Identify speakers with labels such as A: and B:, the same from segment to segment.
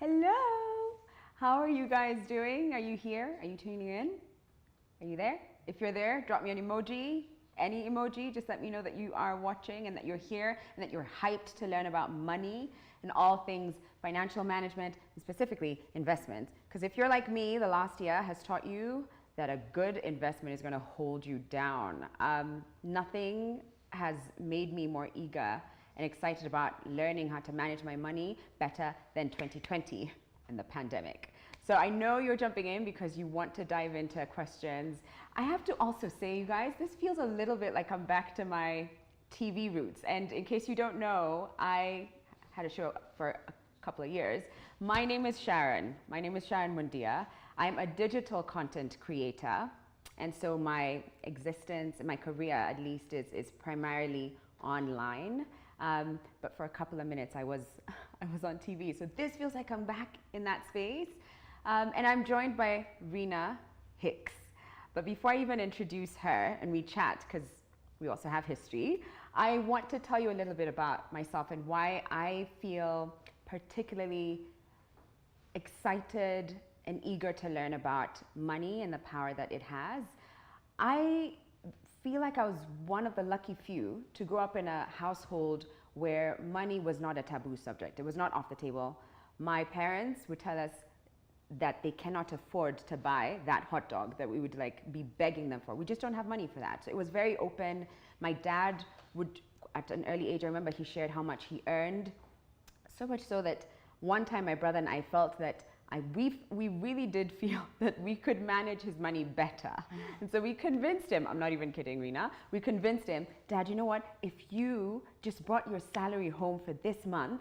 A: Hello! How are you guys doing? Are you here? Are you tuning in? Are you there? If you're there, drop me an emoji. Any emoji, just let me know that you are watching and that you're here and that you're hyped to learn about money and all things financial management and specifically investments. Because if you're like me, the last year has taught you that a good investment is going to hold you down. Nothing has made me more eager and excited about learning how to manage my money better than 2020 and the pandemic. So I know you're jumping in because you want to dive into questions. I have to also say, you guys, this feels a little bit like I'm back to my TV roots. And in case you don't know, I had a show for a couple of years. My name is Sharon. My name is Sharon Mundia. I'm a digital content creator. And so my existence, my career at least, is primarily online. But for a couple of minutes, I was on TV. So this feels like I'm back in that space. And I'm joined by Rina Hicks. But before I even introduce her and we chat, because we also have history, I want to tell you a little bit about myself and why I feel particularly excited and eager to learn about money and the power that it has. I feel like I was one of the lucky few to grow up in a household where money was not a taboo subject. It was not off the table. My parents would tell us that they cannot afford to buy that hot dog that we would like be begging them for. We just don't have money for that. So it was very open. My dad would, at an early age, I remember he shared how much he earned. So much so that one time my brother and I felt that we really did feel that we could manage his money better. And so we convinced him, I'm not even kidding, Rina, we convinced him, Dad, you know what? If you just brought your salary home for this month,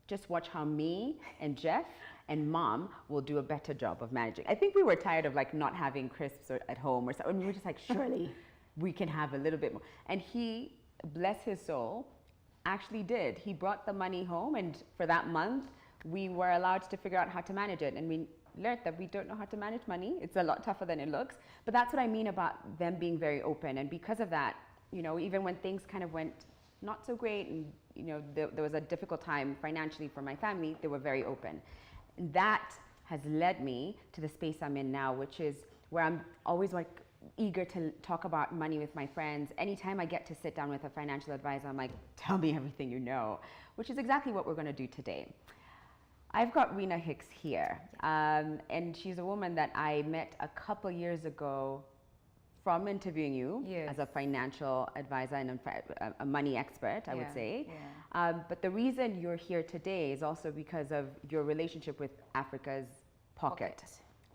A: just watch how me and Jeff and Mom will do a better job of managing. I think we were tired of like not having crisps at home or something. We were just like, surely we can have a little bit more. And he, bless his soul, actually did. He brought the money home, and for that month, we were allowed to figure out how to manage it. And we learned that we don't know how to manage money. It's a lot tougher than it looks. But that's what I mean about them being very open. And because of that, you know, even when things kind of went not so great and, you know, there was a difficult time financially for my family, they were very open. And that has led me to the space I'm in now, which is where I'm always like eager to talk about money with my friends. Anytime I get to sit down with a financial advisor, I'm like, tell me everything you know, which is exactly what we're going to do today. I've got Rina Hicks here, and she's a woman that I met a couple years ago from interviewing you as a financial advisor and a money expert, I would say. Yeah. But the reason you're here today is also because of your relationship with Africa's Pocket.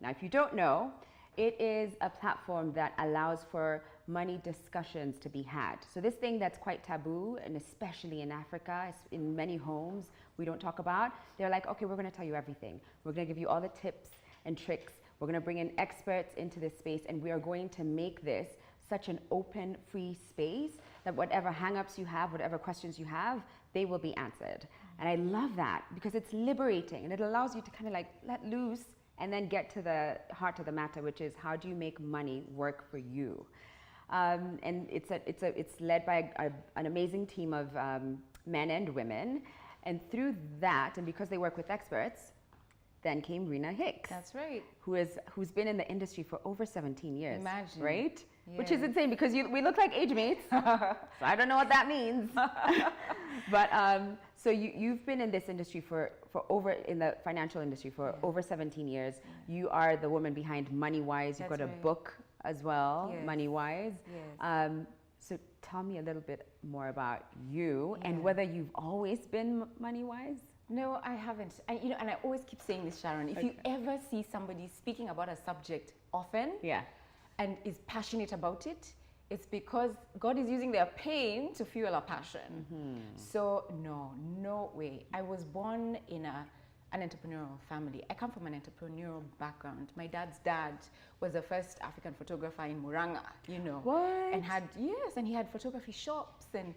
A: Now, if you don't know, it is a platform that allows for money discussions to be had. So this thing that's quite taboo, and especially in Africa, in many homes, we don't talk about, they're like, okay, we're gonna tell you everything. We're gonna give you all the tips and tricks. We're gonna bring in experts into this space, and we are going to make this such an open, free space that whatever hangups you have, whatever questions you have, they will be answered. And I love that because it's liberating and it allows you to kind of like let loose and then get to the heart of the matter, which is how do you make money work for you? And it's led by an amazing team of men and women. And through that, and because they work with experts, then came Rina Hicks.
B: That's right.
A: Who's been in the industry for over 17 years.
B: Imagine.
A: Right?
B: Yes.
A: Which is insane because we look like age mates. So I don't know what that means. But so you've been in this industry in the financial industry for over 17 years. Yeah. You are the woman behind Money Wise. You've got a book as well, yes. Money Wise. Yes. So tell me a little bit more about you and whether you've always been Money Wise.
B: No, I haven't. And I always keep saying this, Sharon. If you ever see somebody speaking about a subject often, and is passionate about it, it's because God is using their pain to fuel our passion. Mm-hmm. So no way. I was born in an entrepreneurial family. I come from an entrepreneurial background. My dad's dad was the first African photographer in Muranga, you know.
A: What?
B: And he had photography shops and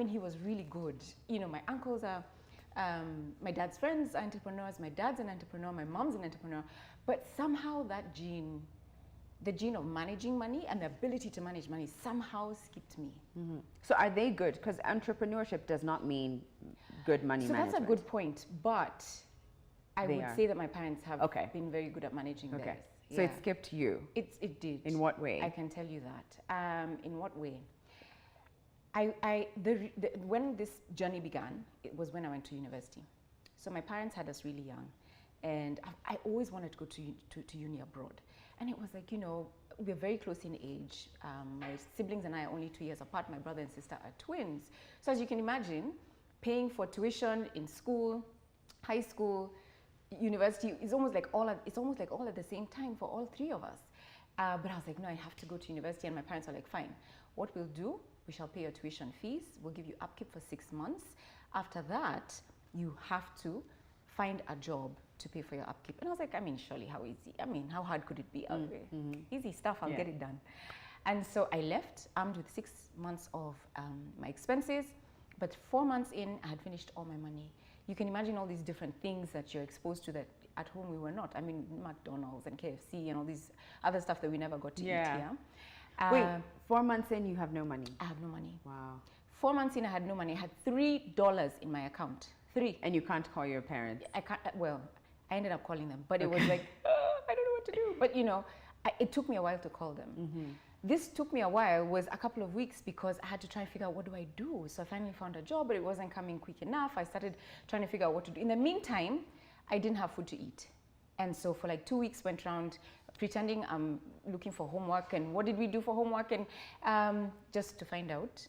B: he was really good. You know, my uncles are my dad's friends are entrepreneurs, my dad's an entrepreneur, my mom's an entrepreneur, but somehow that gene, the gene of managing money and the ability to manage money somehow skipped me.
A: Mm-hmm. So are they good? Because entrepreneurship does not mean good money management.
B: So that's a good point, but I would say that my parents have been very good at managing theirs.
A: So it skipped you?
B: It did.
A: In what way?
B: I can tell you that. In what way? When this journey began, it was when I went to university. So my parents had us really young, and I always wanted to go to uni abroad. And it was like, you know, we're very close in age. My siblings and I are only 2 years apart. My brother and sister are twins. So as you can imagine, paying for tuition in school, high school, university is almost like all at the same time for all three of us. But I was like, no, I have to go to university. And my parents were like, fine, what we'll do, we shall pay your tuition fees. We'll give you upkeep for 6 months. After that, you have to find a job to pay for your upkeep. And I was like, I mean, surely how easy? I mean, how hard could it be? Easy stuff, I'll get it done. And so I left armed with 6 months of my expenses. But 4 months in, I had finished all my money. You can imagine all these different things that you're exposed to that at home we were not. I mean, McDonald's and KFC and all these other stuff that we never got to eat. Yeah.
A: Wait, 4 months in, you have no money?
B: I have no money.
A: Wow.
B: 4 months in, I had no money. I had $3 in my account. 3.
A: And you can't call your parents?
B: I can't. Well, I ended up calling them, but it was like, I don't know what to do. But you know, it took me a while to call them. This took me a while, was a couple of weeks, because I had to try and figure out what do I do. So I finally found a job, but it wasn't coming quick enough. I started trying to figure out what to do. In the meantime, I didn't have food to eat. And so for like 2 weeks went around pretending I'm looking for homework. And what did we do for homework? And just to find out,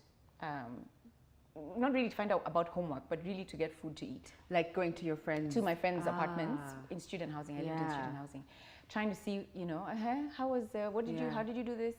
B: not really to find out about homework, but really to get food to eat.
A: Like going to your friends?
B: To my friends' apartments in student housing. I lived in student housing. Trying to see, you know, how was, how did you do this?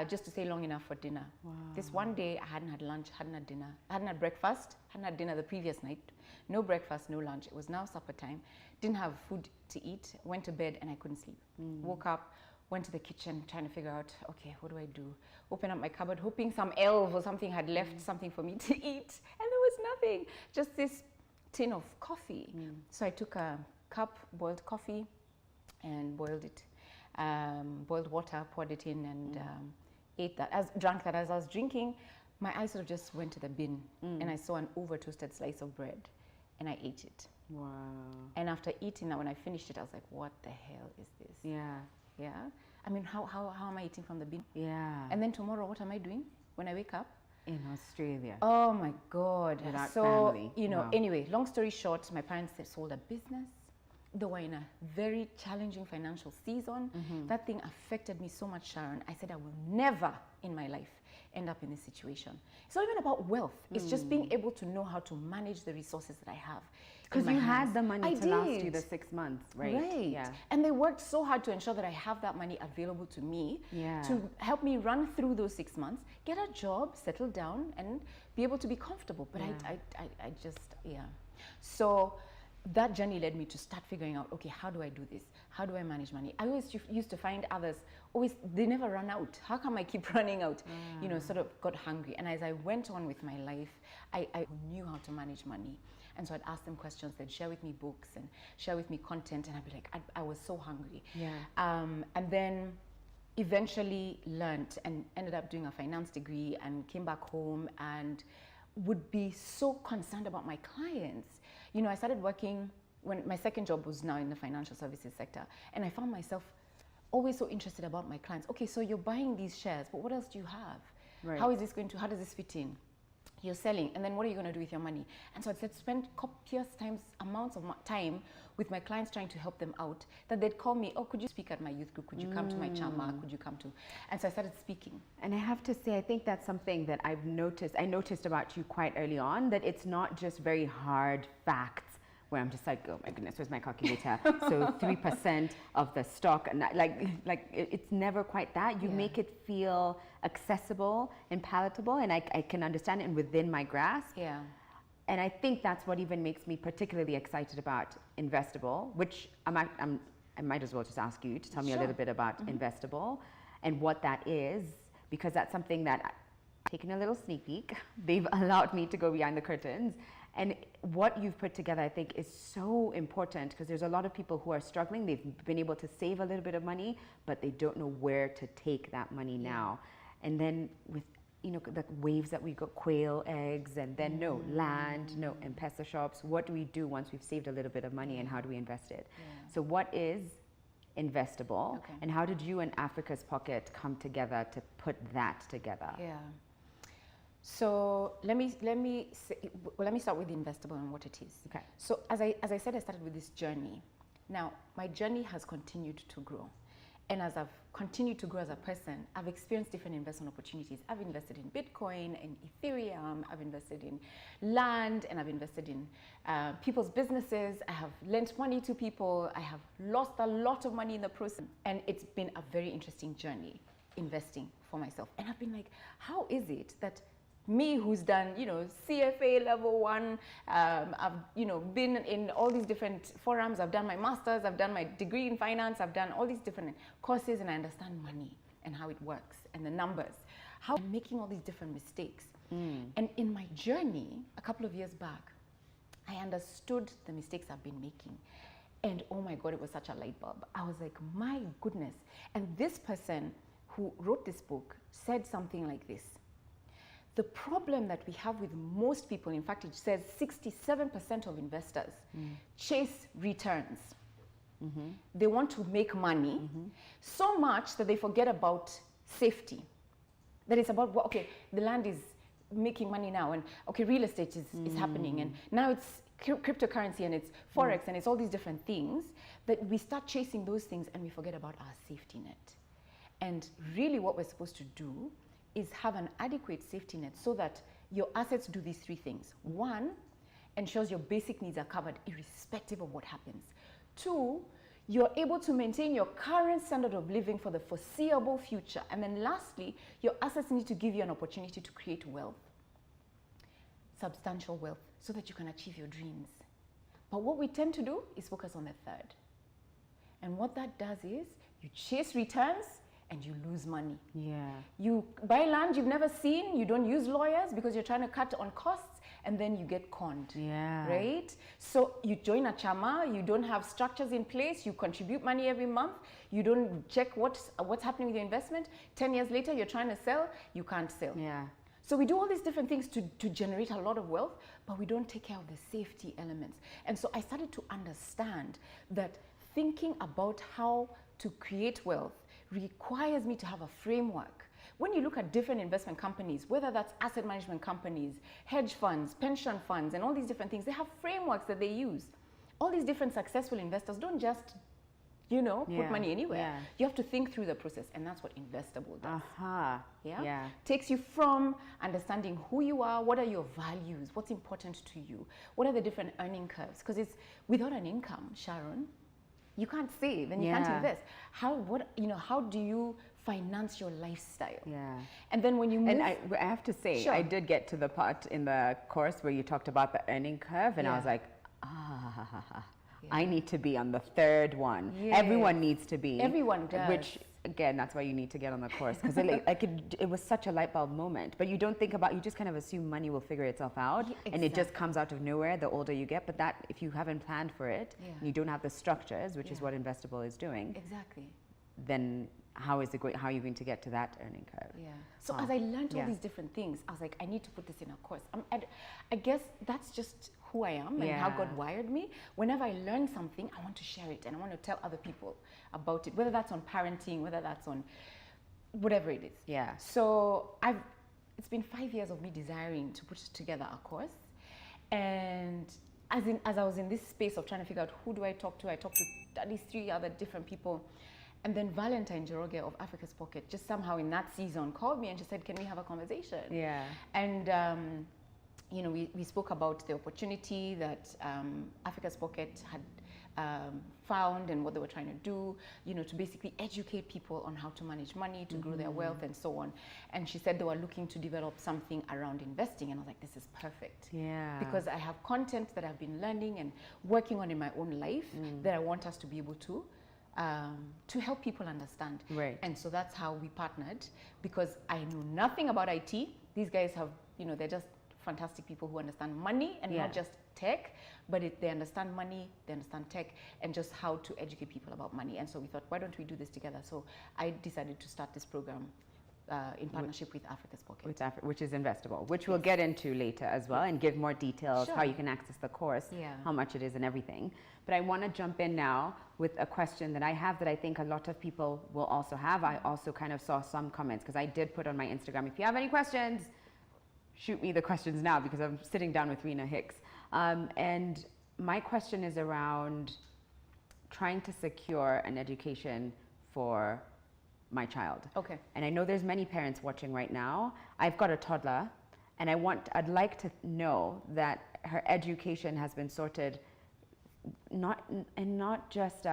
B: Just to stay long enough for dinner. Wow. This one day, I hadn't had lunch, hadn't had dinner, hadn't had breakfast, hadn't had dinner the previous night. No breakfast, no lunch. It was now supper time. Didn't have food to eat. Went to bed and I couldn't sleep. Woke up, went to the kitchen, trying to figure out, okay, what do I do? Open up my cupboard, hoping some elf or something had left something for me to eat. And there was nothing, just this tin of coffee. So I took a cup, boiled coffee, and boiled it. Boiled water, poured it in, and ate that. Drank that. As I was drinking, my eyes sort of just went to the bin, and I saw an over-toasted slice of bread, and I ate it.
A: Wow.
B: And after eating that, when I finished it, I was like, what the hell is this? Yeah. I mean, how am I eating from the bin?
A: Yeah.
B: And then tomorrow, what am I doing when I wake up?
A: In Australia.
B: Oh my God.
A: Without
B: so,
A: family.
B: you know, anyway, long story short, my parents sold a business. They were in a very challenging financial season. That thing affected me so much, Sharon. I said I will never in my life end up in this situation. It's not even about wealth. It's just being able to know how to manage the resources that I have.
A: Because you had the money to last you the 6 months, right?
B: Right.
A: Yeah.
B: And they worked so hard to ensure that I have that money available to me to help me run through those 6 months, get a job, settle down, and be able to be comfortable. But I just. So that journey led me to start figuring out, okay, how do I do this? How do I manage money? I always used to find others, they never run out. How come I keep running out? You know, sort of got hungry. And as I went on with my life, I knew how to manage money. And so I'd ask them questions, they'd share with me books and share with me content, and I'd be like, I was so hungry. And then eventually learned and ended up doing a finance degree and came back home and would be so concerned about my clients. You know, I started working when my second job was now in the financial services sector, and I found myself always so interested about my clients. Okay, so you're buying these shares, but what else do you have? Right. How does this fit in? You're selling, and then what are you going to do with your money? And so I'd spend copious amounts of time with my clients trying to help them out, that they'd call me, oh, could you speak at my youth group? Could you come to my chama? Could you come to? And so I started speaking.
A: And I have to say, I think that's something that I noticed about you quite early on, that it's not just very hard facts where I'm just like, oh my goodness, where's my calculator? So 3% of the stock, and it's never quite that. You make it feel accessible and palatable, and I can understand it and within my grasp.
B: Yeah.
A: And I think that's what even makes me particularly excited about Investable, which I might as well just ask you to tell me a little bit about Investable and what that is, because that's something that I've taken a little sneak peek. They've allowed me to go behind the curtains. And what you've put together, I think, is so important, because there's a lot of people who are struggling. They've been able to save a little bit of money, but they don't know where to take that money now. And then with you know, the waves that we got, quail eggs, and then no land, no M-Pesa shops. What do we do once we've saved a little bit of money, and how do we invest it? So what is Investable, and how did you and Africa's Pocket come together to put that together?
B: So let me start with Investable and what it is. So as I said, I started with this journey. Now my journey has continued to grow. And as I've continued to grow as a person, I've experienced different investment opportunities. I've invested in Bitcoin and Ethereum, I've invested in land, and I've invested in people's businesses. I have lent money to people. I have lost a lot of money in the process. And it's been a very interesting journey investing for myself. And I've been like, how is it that me, who's done, you know, CFA level 1, I've, you know, been in all these different forums, I've done my master's, I've done my degree in finance, I've done all these different courses, and I understand money and how it works and the numbers, how I'm making all these different mistakes. And in my journey, a couple of years back, I understood the mistakes I've been making. And oh my God, it was such a light bulb. I was like, my goodness. And this person who wrote this book said something like this: the problem that we have with most people, in fact, it says 67% of investors chase returns. They want to make money so much that they forget about safety. That it's about, well, okay, the land is making money now, and okay, real estate is happening, and now it's cryptocurrency, and it's Forex, and it's all these different things, that we start chasing those things and we forget about our safety net. And really what we're supposed to do is have an adequate safety net so that your assets do these 3 things. 1, ensures your basic needs are covered irrespective of what happens. 2, you're able to maintain your current standard of living for the foreseeable future. And then lastly, your assets need to give you an opportunity to create wealth, substantial wealth, so that you can achieve your dreams. But what we tend to do is focus on the 3rd. And what that does is you chase returns and you lose money. You buy land you've never seen, you don't use lawyers because you're trying to cut on costs, and then you get conned, right? So you join a chama, you don't have structures in place, you contribute money every month, you don't check what's happening with your investment. 10 years later, you're trying to sell, you can't sell. So we do all these different things to generate a lot of wealth, but we don't take care of the safety elements. And so I started to understand that thinking about how to create wealth requires me to have a framework. When you look at different investment companies, whether that's asset management companies, hedge funds, pension funds, and all these different things, they have frameworks that they use. All these different successful investors don't just, you know, put money anywhere. You have to think through the process, and that's what Investable does. Takes you from understanding who you are, what are your values, what's important to you, what are the different earning curves, because it's without an income, Sharon, you can't save and you can't invest. How do you finance your lifestyle? And then when you move,
A: and I have to say, I did get to the part in the course where you talked about the earning curve, and I was like, I need to be on the 3rd one. Everyone needs to be.
B: Everyone does.
A: Which, again, that's why you need to get on the course, because it was such a light bulb moment. But you don't think about, you just kind of assume money will figure itself out, and it just comes out of nowhere the older you get. But that, if you haven't planned for it, and you don't have the structures, which is what Investable is doing, then how are you going to get to that earning curve?
B: So as I learned all these different things, I was like, I need to put this in a course. I guess that's just who I am and how God wired me. Whenever I learn something, I want to share it and I want to tell other people about it, whether that's on parenting, whether that's on whatever it is. So it's been 5 years of me desiring to put together a course. And as I was in this space of trying to figure out who do I talked to at least 3 other different people. And then Valentine Joroge of Africa's Pocket just somehow in that season called me and she said, can we have a conversation? And, you know, we spoke about the opportunity that Africa's Pocket had found and what they were trying to do, you know, to basically educate people on how to manage money, to grow their wealth and so on. And she said they were looking to develop something around investing. And I was like, this is perfect. Because I have content that I've been learning and working on in my own life that I want us to be able to help people understand. And so that's how we partnered, because I knew nothing about IT. These guys have, you know, they're just fantastic people who understand money and not just tech, but they understand money, they understand tech, and just how to educate people about money. And so we thought, why don't we do this together? So I decided to start this program in partnership with Africa's Pocket.
A: Which is Investable, which we'll get into later as well, and give more details, how you can access the course, how much it is and everything. But I want to jump in now with a question that I have that I think a lot of people will also have. I also kind of saw some comments, because I did put on my Instagram, if you have any questions, shoot me the questions now, because I'm sitting down with Rina Hicks. And my question is around trying to secure an education for my child.
B: Okay.
A: And I know there's many parents watching right now. I've got a toddler, and I'd like to know that her education has been sorted, not just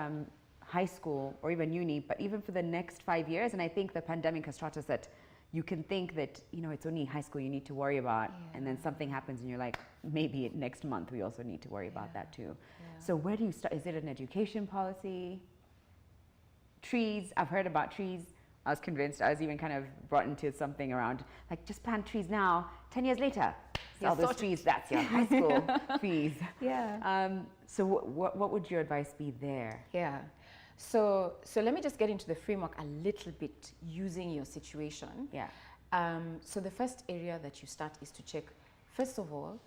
A: high school or even uni, but even for the next 5 years. And I think the pandemic has taught us that you can think that, it's only high school you need to worry about, and then something happens and you're like, maybe next month we also need to worry about that too. So where do you start? Is it an education policy? Trees, I've heard about trees. I was convinced, I was even kind of brought into something around, like, just plant trees now, 10 years later, all those trees, that's your high school fees. So what would your advice be there?
B: So let me just get into the framework a little bit using your situation. So the first area that you start is to check, first of all,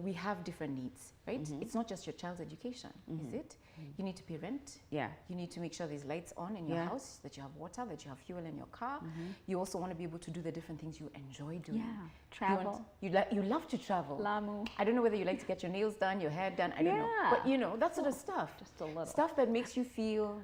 B: we have different needs, right? It's not just your child's education, is it? You need to pay rent. You need to make sure there's lights on in your house, that you have water, that you have fuel in your car. You also want to be able to do the different things you enjoy doing.
A: Travel.
B: You love to travel.
A: Lamu.
B: I don't know whether you like to get your nails done, your hair done, I don't know. But that sort of stuff.
A: Just a little.
B: Stuff that makes you feel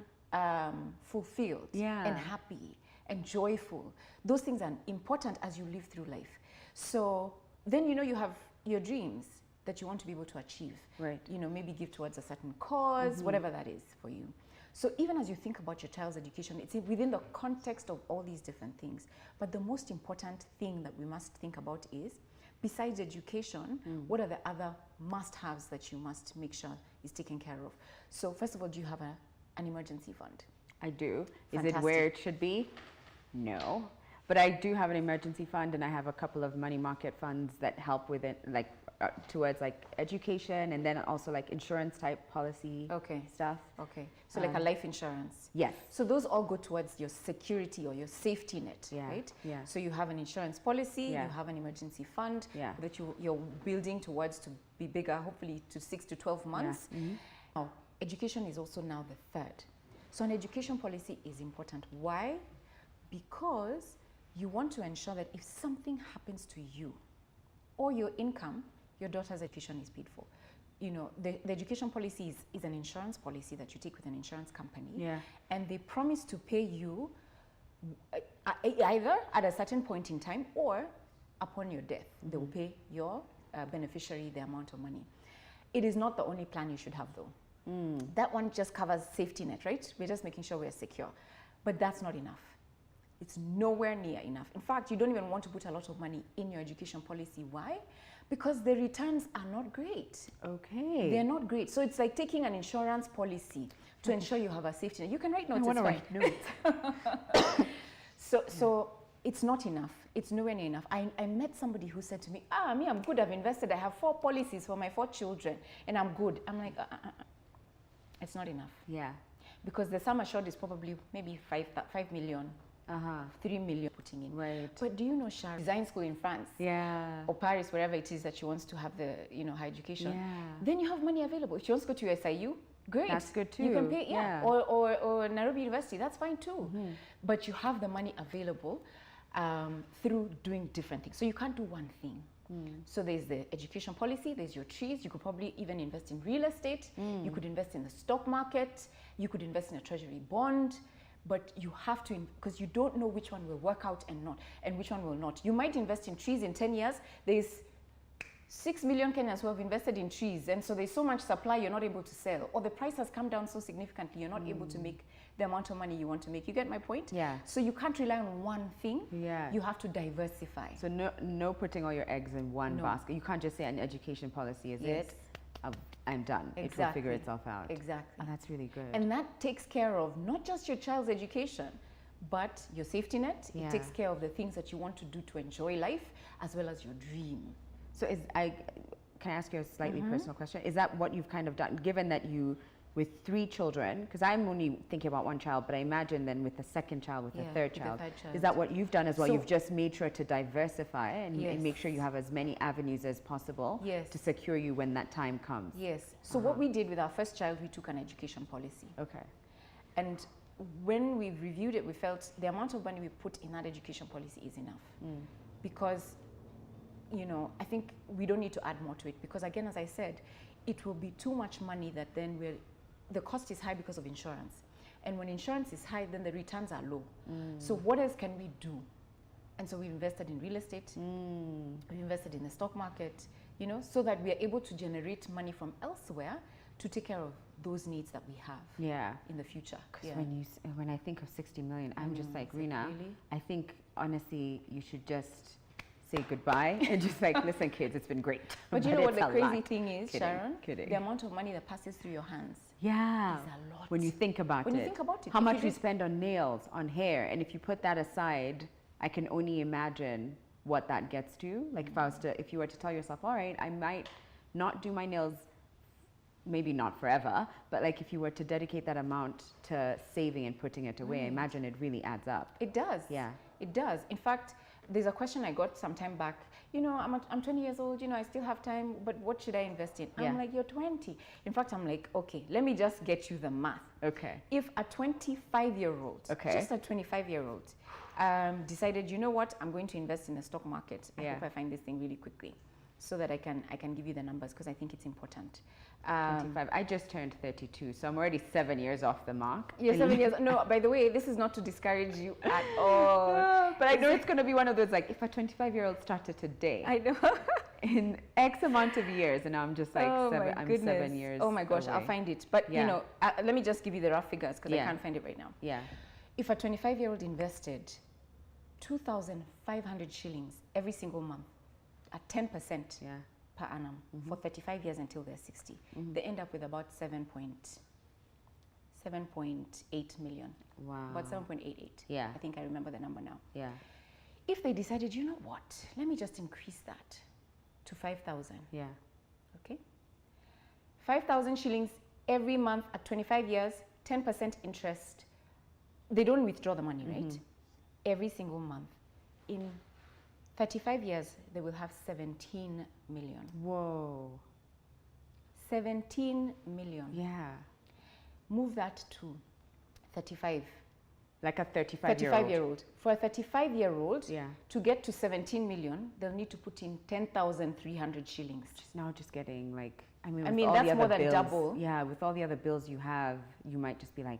B: fulfilled and happy and joyful. Those things are important as you live through life. So then you have your dreams that you want to be able to achieve. Maybe give towards a certain cause, whatever that is for you. So even as you think about your child's education, it's within the context of all these different things. But the most important thing that we must think about is, besides education, what are the other must-haves that you must make sure is taken care of? So first of all, do you have an emergency fund?
A: I do. Is it where it should be? No. But I do have an emergency fund, and I have a couple of money market funds that help with it, like towards like education, and then also like insurance type policy stuff. So like a life insurance. Yes.
B: So those all go towards your security or your safety net, right? So you have an insurance policy, you have an emergency fund that you're building towards to be bigger, hopefully to 6 to 12 months. Now, education is also now the third. So an education policy is important. Why? Because you want to ensure that if something happens to you or your income, your daughter's education is paid for. The education policy is an insurance policy that you take with an insurance company. And they promise to pay you either at a certain point in time or upon your death. They will pay your beneficiary the amount of money. It is not the only plan you should have, though. That one just covers safety net, right? We're just making sure we're secure. But that's not enough. It's nowhere near enough. In fact, you don't even want to put a lot of money in your education policy. Why? Because the returns are not great. They're not great. So it's like taking an insurance policy to ensure you have a safety net. You can write notes.
A: I want to write notes.
B: So it's not enough. It's nowhere near enough. I met somebody who said to me, I'm good. I've invested. I have 4 policies for my 4 children, and I'm good. I'm like, it's not enough. Because the sum assured is probably maybe 5 million. 3 million putting in. But do you know Sharon, design school in France, or Paris, wherever it is that she wants to have the high education, then you have money available. If she wants to go to SIU, great.
A: That's good too.
B: You can pay, or Nairobi University, that's fine too. But you have the money available through doing different things. So you can't do one thing. So there's the education policy, there's your trees. You could probably even invest in real estate. You could invest in the stock market. You could invest in a treasury bond. But you have to, because you don't know which one will work out and which one will not. You might invest in trees in 10 years. There's 6 million Kenyans who have invested in trees, and so there's so much supply you're not able to sell, or the price has come down so significantly you're not able to make the amount of money you want to make. You get my point? So you can't rely on one thing. You have to diversify.
A: So no putting all your eggs in one basket. You can't just say an education policy is it. I'm done. It will figure itself out.
B: Exactly.
A: Oh, that's really good.
B: And that takes care of not just your child's education, but your safety net. It takes care of the things that you want to do to enjoy life, as well as your dream.
A: So can I ask you a slightly personal question? Is that what you've kind of done, given that you with 3 children, because I'm only thinking about 1 child, but I imagine then with the second child, with the third child. Is that what you've done as well? So you've just made sure to diversify and make sure you have as many avenues as possible to secure you when that time comes.
B: Yes. So what we did with our first child, we took an education policy.
A: Okay.
B: And when we reviewed it, we felt the amount of money we put in that education policy is enough. Because, you know, I think we don't need to add more to it, because again, as I said, it will be too much money that then the cost is high because of insurance. And when insurance is high, then the returns are low. So what else can we do? And so we invested in real estate, we invested in the stock market, you know, so that we are able to generate money from elsewhere to take care of those needs that we have in the future.
A: Because when I think of 60 million, I'm just like, Rina, really? I think honestly you should just say goodbye and just like, listen kids, it's been great.
B: But you know what the crazy thing is, Sharon? The amount of money that passes through your hands is a lot.
A: When you think about it. How much you spend on nails, on hair, and if you put that aside, I can only imagine what that gets to. Like if you were to tell yourself, all right, I might not do my nails, maybe not forever, but like if you were to dedicate that amount to saving and putting it away, I imagine it really adds up.
B: It does.
A: Yeah.
B: It does. In fact, there's a question I got some time back. You know, I'm 20 years old, you know, I still have time, but what should I invest in? I'm like, you're 20. In fact, I'm like, okay, let me just get you the math.
A: Okay.
B: If a 25-year-old, just a 25-year-old, decided, you know what, I'm going to invest in the stock market. I hope I find this thing really quickly so that I can give you the numbers, because I think it's important.
A: 25. I just turned 32, so I'm already 7 years off the mark.
B: You're 7 years. No, by the way, this is not to discourage you at all.
A: No, but I know it's going to be one of those, like, if a 25-year-old started today.
B: I know.
A: In X amount of years, and I'm just like, I'm 7 years.
B: Oh my gosh,
A: away.
B: I'll find it. But, you know, let me just give you the rough figures, because I can't find it right now.
A: Yeah.
B: If a 25-year-old invested 2,500 shillings every single month at 10%, per annum for 35 years until they're 60. They end up with about 7.8 million.
A: Wow.
B: About 7.88.
A: Yeah.
B: I think I remember the number now.
A: Yeah.
B: If they decided, you know what, let me just increase that to 5,000.
A: Yeah.
B: Okay. 5,000 shillings every month at 25 years, 10% interest. They don't withdraw the money, right? Every single month. In 35 years, they will have 17 million.
A: Whoa.
B: 17 million.
A: Yeah.
B: Move that to 35.
A: Like a 35-year-old.
B: For a 35-year-old, to get to 17 million, they'll need to put in 10,300 shillings.
A: Just now just getting like, I mean
B: that's more than double.
A: Yeah, with all the other bills you have, you might just be like,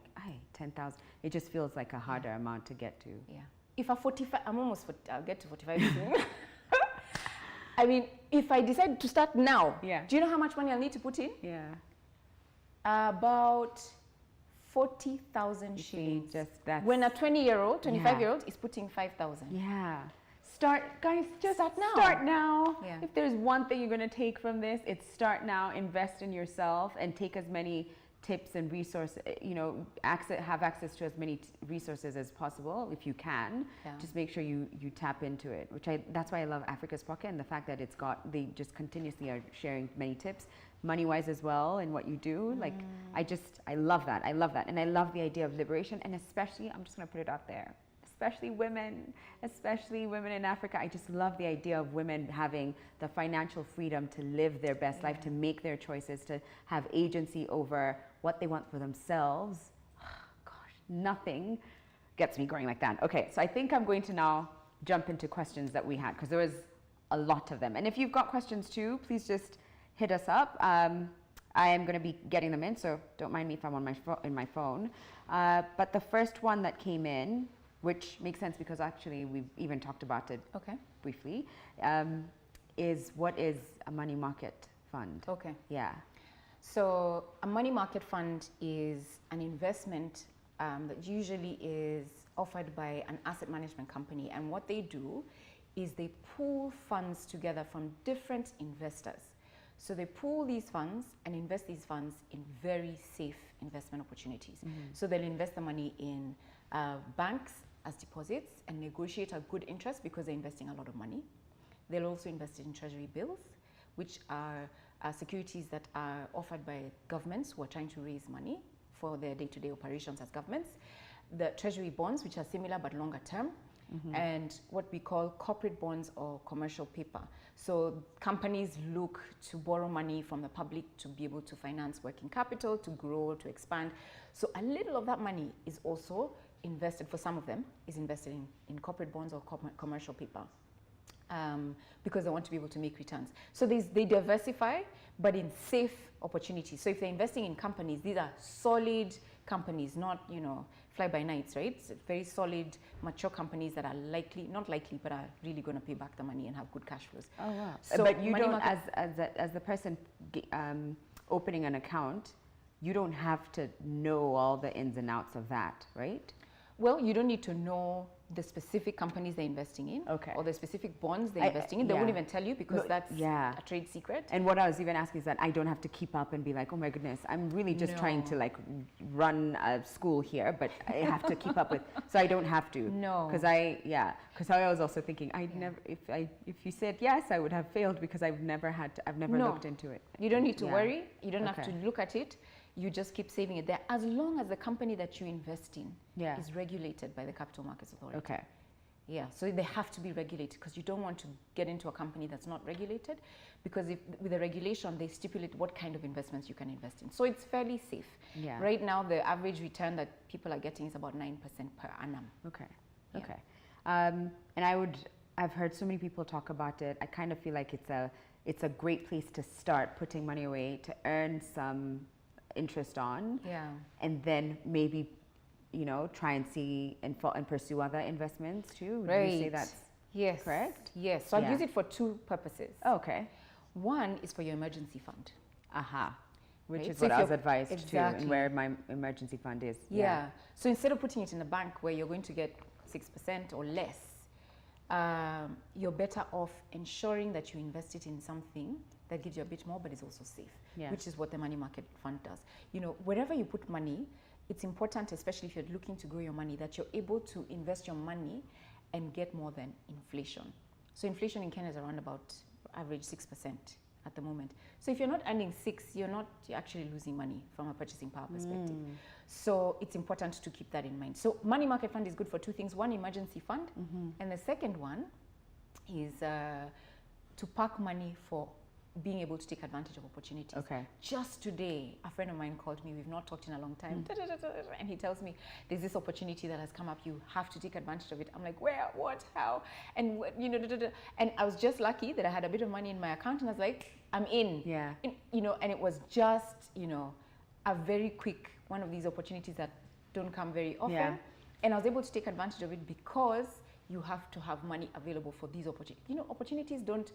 A: 10,000. It just feels like a harder amount to get to.
B: Yeah. If a 45, I'll get to 45 soon. I mean, if I decide to start now, do you know how much money I'll need to put in?
A: Yeah.
B: About 40,000 shillings. When a 20-year-old, 25-year-old is putting 5,000.
A: Yeah. Guys, just start now. Start now. Yeah. If there's one thing you're going to take from this, it's start now, invest in yourself, and take as many tips and resources, you know, have access to as many resources as possible if you can. Just make sure you tap into it, that's why I love Africa's Pocket, and the fact that they just continuously are sharing many tips, money-wise as well, and what you do. Like, I love that. And I love the idea of liberation, and especially, I'm just going to put it out there, especially women in Africa. I just love the idea of women having the financial freedom to live their best life, to make their choices, to have agency over what they want for themselves. Gosh, nothing gets me going like that. Okay, so I think I'm going to now jump into questions that we had, because there was a lot of them. And if you've got questions too, please just hit us up. I am going to be getting them in, so don't mind me if I'm on my phone. But the first one that came in, which makes sense because actually we've even talked about it briefly, is what is a money market fund?
B: Okay.
A: Yeah.
B: So a money market fund is an investment that usually is offered by an asset management company. And what they do is they pool funds together from different investors. So they pool these funds and invest these funds in very safe investment opportunities. So they'll invest the money in banks as deposits and negotiate a good interest because they're investing a lot of money. They'll also invest in treasury bills, which are securities that are offered by governments who are trying to raise money for their day-to-day operations as governments, the treasury bonds, which are similar but longer term, and what we call corporate bonds or commercial paper. So companies look to borrow money from the public to be able to finance working capital, to grow, to expand. So a little of that money is also invested, for some of them, is invested in corporate bonds or commercial paper. Because they want to be able to make returns. So they diversify, but in safe opportunities. So if they're investing in companies, these are solid companies, not, you know, fly-by-nights, right? It's very solid, mature companies that are not likely, but are really going to pay back the money and have good cash flows.
A: Oh, wow.
B: So
A: but you don't, as the person opening an account, you don't have to know all the ins and outs of that, right?
B: Well, you don't need to know the specific companies they're investing in, or the specific bonds they're investing in. They won't even tell you because that's a trade secret.
A: And what I was even asking is that I don't have to keep up and be like, oh my goodness, I'm really just trying to like run a school here, but I have to keep up with, so I don't have to.
B: No.
A: Because I was also thinking, if you said yes, I would have failed because I've never looked into it.
B: You don't need to worry. You don't have to look at it. You just keep saving it there as long as the company that you invest in is regulated by the Capital Markets Authority.
A: Okay.
B: Yeah, so they have to be regulated because you don't want to get into a company that's not regulated, because with the regulation they stipulate what kind of investments you can invest in. So it's fairly safe. Yeah. Right now the average return that people are getting is about 9% per annum.
A: Okay. Yeah. Okay. And I've heard so many people talk about it. I kind of feel like it's a great place to start putting money away to earn some interest on, and then maybe, you know, try and see and pursue other investments too.
B: Right.
A: Would you say that's correct?
B: Yes. So I'd use it for two purposes.
A: Oh, okay.
B: One is for your emergency fund.
A: Which is what I was advised to, and where my emergency fund is.
B: Yeah. So instead of putting it in a bank where you're going to get 6% or less, you're better off ensuring that you invest it in something that gives you a bit more but is also safe, which is what the money market fund does. You know, wherever you put money, it's important, especially if you're looking to grow your money, that you're able to invest your money and get more than inflation. So inflation in Kenya is around about average 6% at the moment. So if you're not earning 6, you're actually losing money from a purchasing power perspective. So it's important to keep that in mind. So money market fund is good for two things. One, emergency fund, and the second one is to park money for being able to take advantage of opportunities. Okay. Just today, a friend of mine called me. We've not talked in a long time. And he tells me, there's this opportunity that has come up. You have to take advantage of it. I'm like, where, what, how? And, you know, and I was just lucky that I had a bit of money in my account. And I was like, I'm in. Yeah. And, you know, and it was just, you know, a very quick one of these opportunities that don't come very often. Yeah. And I was able to take advantage of it because you have to have money available for these opportunities. You know, opportunities don't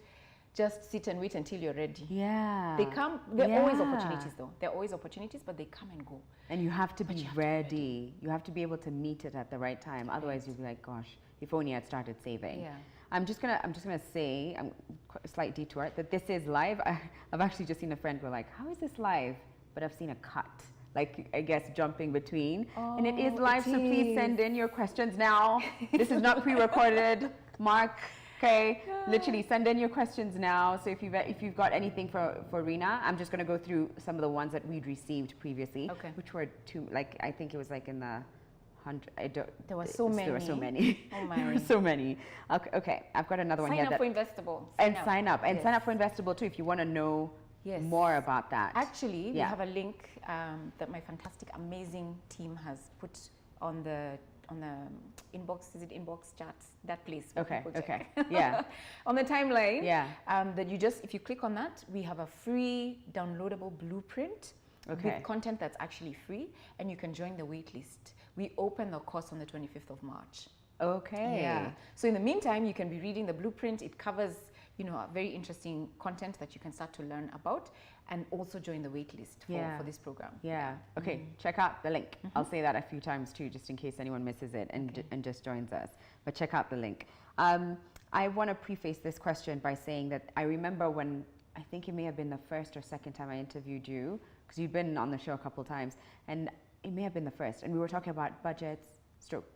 B: just sit and wait until you're ready. Yeah. They come, there are always opportunities though. There are always opportunities, but they come and go. And you have to be ready. You have to be able to meet it at the right time. Otherwise you'll be like, gosh, if only I'd started saving. Yeah. I'm just gonna say, a slight detour, that this is live. I've actually just seen a friend go like, how is this live? But I've seen a cut, like I guess jumping between. Oh, and it is live, so please send in your questions now. This is not pre-recorded. Mark. Okay, literally send in your questions now. So if you've got anything for Rina, I'm just going to go through some of the ones that we'd received previously, which were I think it was like in the 100. There were so many. There were so many. Oh my. There were so many. Okay, I've got another one here. Sign up for Investable.
A: Sign up for Investable too if you want to know more about that.
B: Actually, we have a link that my fantastic, amazing team has put on the inbox, is it inbox chats, that place.
A: Okay, yeah.
B: On the timeline, that you just, if you click on that, we have a free downloadable blueprint with content that's actually free, and you can join the wait list. We open the course on the 25th of March. Okay. Yeah. So in the meantime, you can be reading the blueprint. It covers, you know, very interesting content that you can start to learn about, and also join the wait list for this program. Yeah. Okay. Check out the link. I'll say that a few times too, just in case anyone misses it and just joins us. But check out the link. I want to preface this question by saying that I remember when, I think it may have been the first or second time I interviewed you, because you've been on the show a couple of times, and it may have been the first, and we were talking about budgets,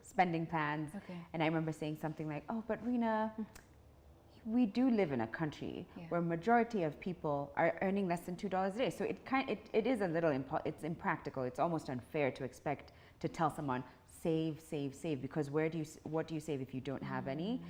B: spending plans, and I remember saying something like, oh, but Rina, you
A: we do live in a country where majority of people are earning less than $2 a day. So it is a little, it's impractical. It's almost unfair to expect to tell someone, save, save, save, because what do you save if you don't have any?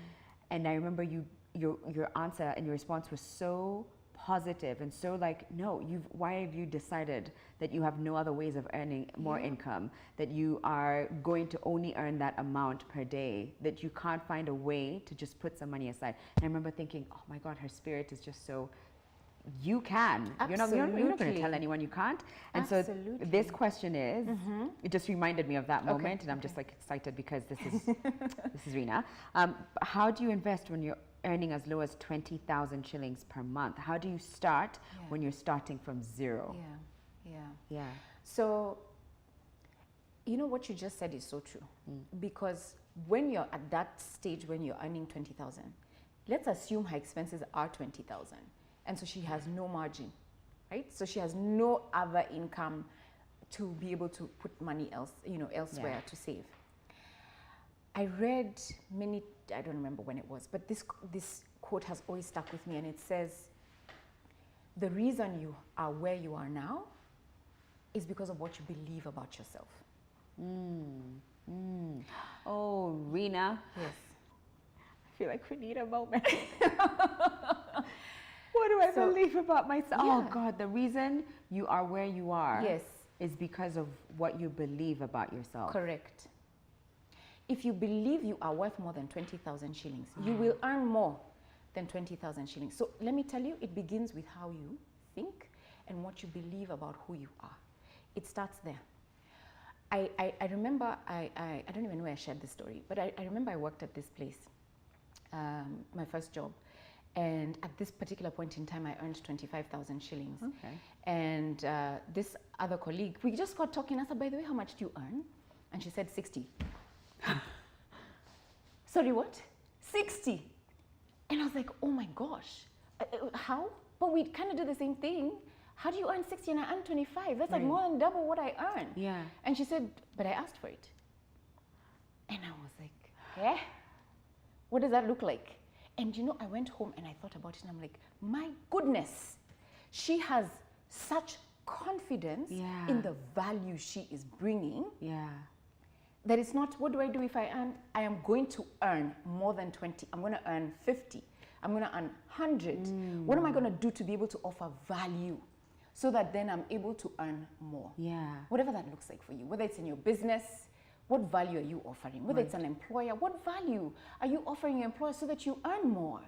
A: And I remember your answer and your response was so positive and so like, no, why have you decided that you have no other ways of earning more income, that you are going to only earn that amount per day, that you can't find a way to just put some money aside? And I remember thinking, oh my God, her spirit is just so, you can.
B: Absolutely.
A: You're not going to tell anyone you can't. And
B: Absolutely.
A: so this question is, it just reminded me of that moment, and I'm just like excited because this is Rina. How do you invest when you're earning as low as 20,000 shillings per month? How do you start when you're starting from zero?
B: Yeah. So, you know what you just said is so true. Because when you're at that stage, when you're earning 20,000, let's assume her expenses are 20,000. And so she has no margin, right? So she has no other income to be able to put money elsewhere to save. I read I don't remember when it was, but this quote has always stuck with me, and it says, the reason you are where you are now is because of what you believe about yourself.
A: Oh, Rina.
B: Yes.
A: I feel like we need a moment. What do I believe about myself? Oh God, the reason you are where you are is because of what you believe about yourself.
B: Correct. If you believe you are worth more than 20,000 shillings, you will earn more than 20,000 shillings. So let me tell you, it begins with how you think and what you believe about who you are. It starts there. I remember, I don't even know where I shared this story, but I remember I worked at this place, my first job. And at this particular point in time, I earned 25,000 shillings.
A: Okay.
B: And this other colleague, we just got talking. I said, by the way, how much do you earn? And she said 60. Sorry, what? 60. And I was like, oh my gosh, how? But we kind of do the same thing. How do you earn 60 and I earn 25? That's like more than double what I earn.
A: Yeah.
B: And she said, but I asked for it. And I was like, what does that look like? And you know, I went home and I thought about it and I'm like, my goodness, she has such confidence in the value she is bringing. Yeah. That it's not, what do I do if I earn? I am going to earn more than 20. I'm going to earn 50. I'm going to earn 100. What am I going to do to be able to offer value so that then I'm able to earn more? Yeah. Whatever that looks like for you, whether it's in your business, what value are you offering? Whether it's an employer, what value are you offering your employer so that you earn more?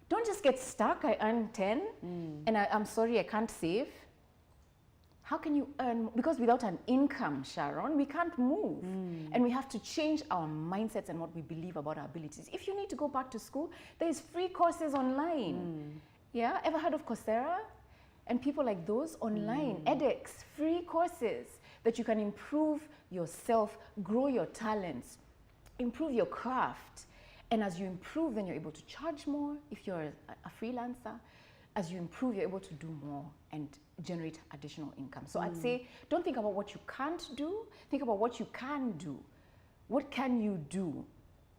B: Don't just get stuck, I earn 10 and I'm sorry, I can't save. How can you earn? Because without an income, Sharon, we can't move. And we have to change our mindsets and what we believe about our abilities. If you need to go back to school, there's free courses online. Yeah, ever heard of Coursera? And people like those online, edX, free courses that you can improve yourself, grow your talents, improve your craft. And as you improve, then you're able to charge more if you're a freelancer. As you improve, you're able to do more and generate additional income. So I'd say, don't think about what you can't do. Think about what you can do. What can you do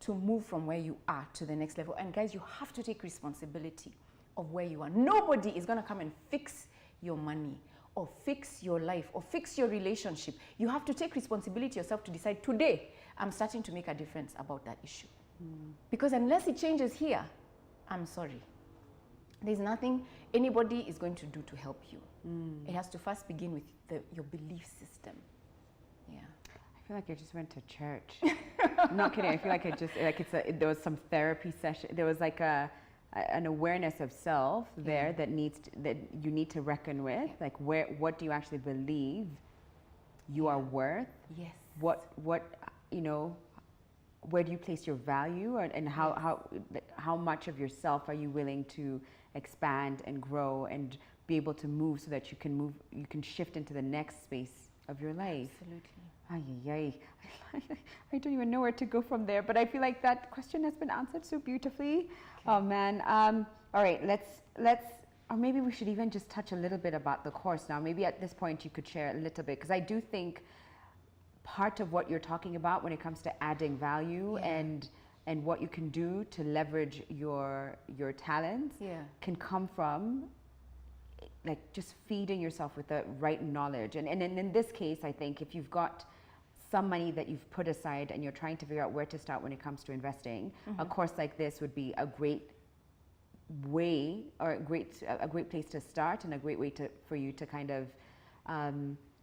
B: to move from where you are to the next level? And guys, you have to take responsibility of where you are. Nobody is going to come and fix your money or fix your life or fix your relationship. You have to take responsibility yourself to decide, today, I'm starting to make a difference about that issue. Because unless it changes here, I'm sorry. There's nothing anybody is going to do to help you. It has to first begin with your belief system. Yeah.
A: I feel like I just went to church. I'm not kidding. I feel like there was some therapy session. There was like an awareness of self there that you need to reckon with. Like what do you actually believe you are worth? Yes. What where do you place your value, and how much of yourself are you willing to expand and grow and be able to move so that you can shift into the next space of your life? Absolutely. I don't even know where to go from there, but I feel like that question has been answered so beautifully. Okay. Oh man. All right, let's or maybe we should even just touch a little bit about the course now. Maybe at this point you could share a little bit, because I do think part of what you're talking about when it comes to adding value and and what you can do to leverage your talents can come from like just feeding yourself with the right knowledge. And in this case, I think if you've got some money that you've put aside and you're trying to figure out where to start when it comes to investing, a course like this would be a great way, or a great place to start, and a great way for you to kind of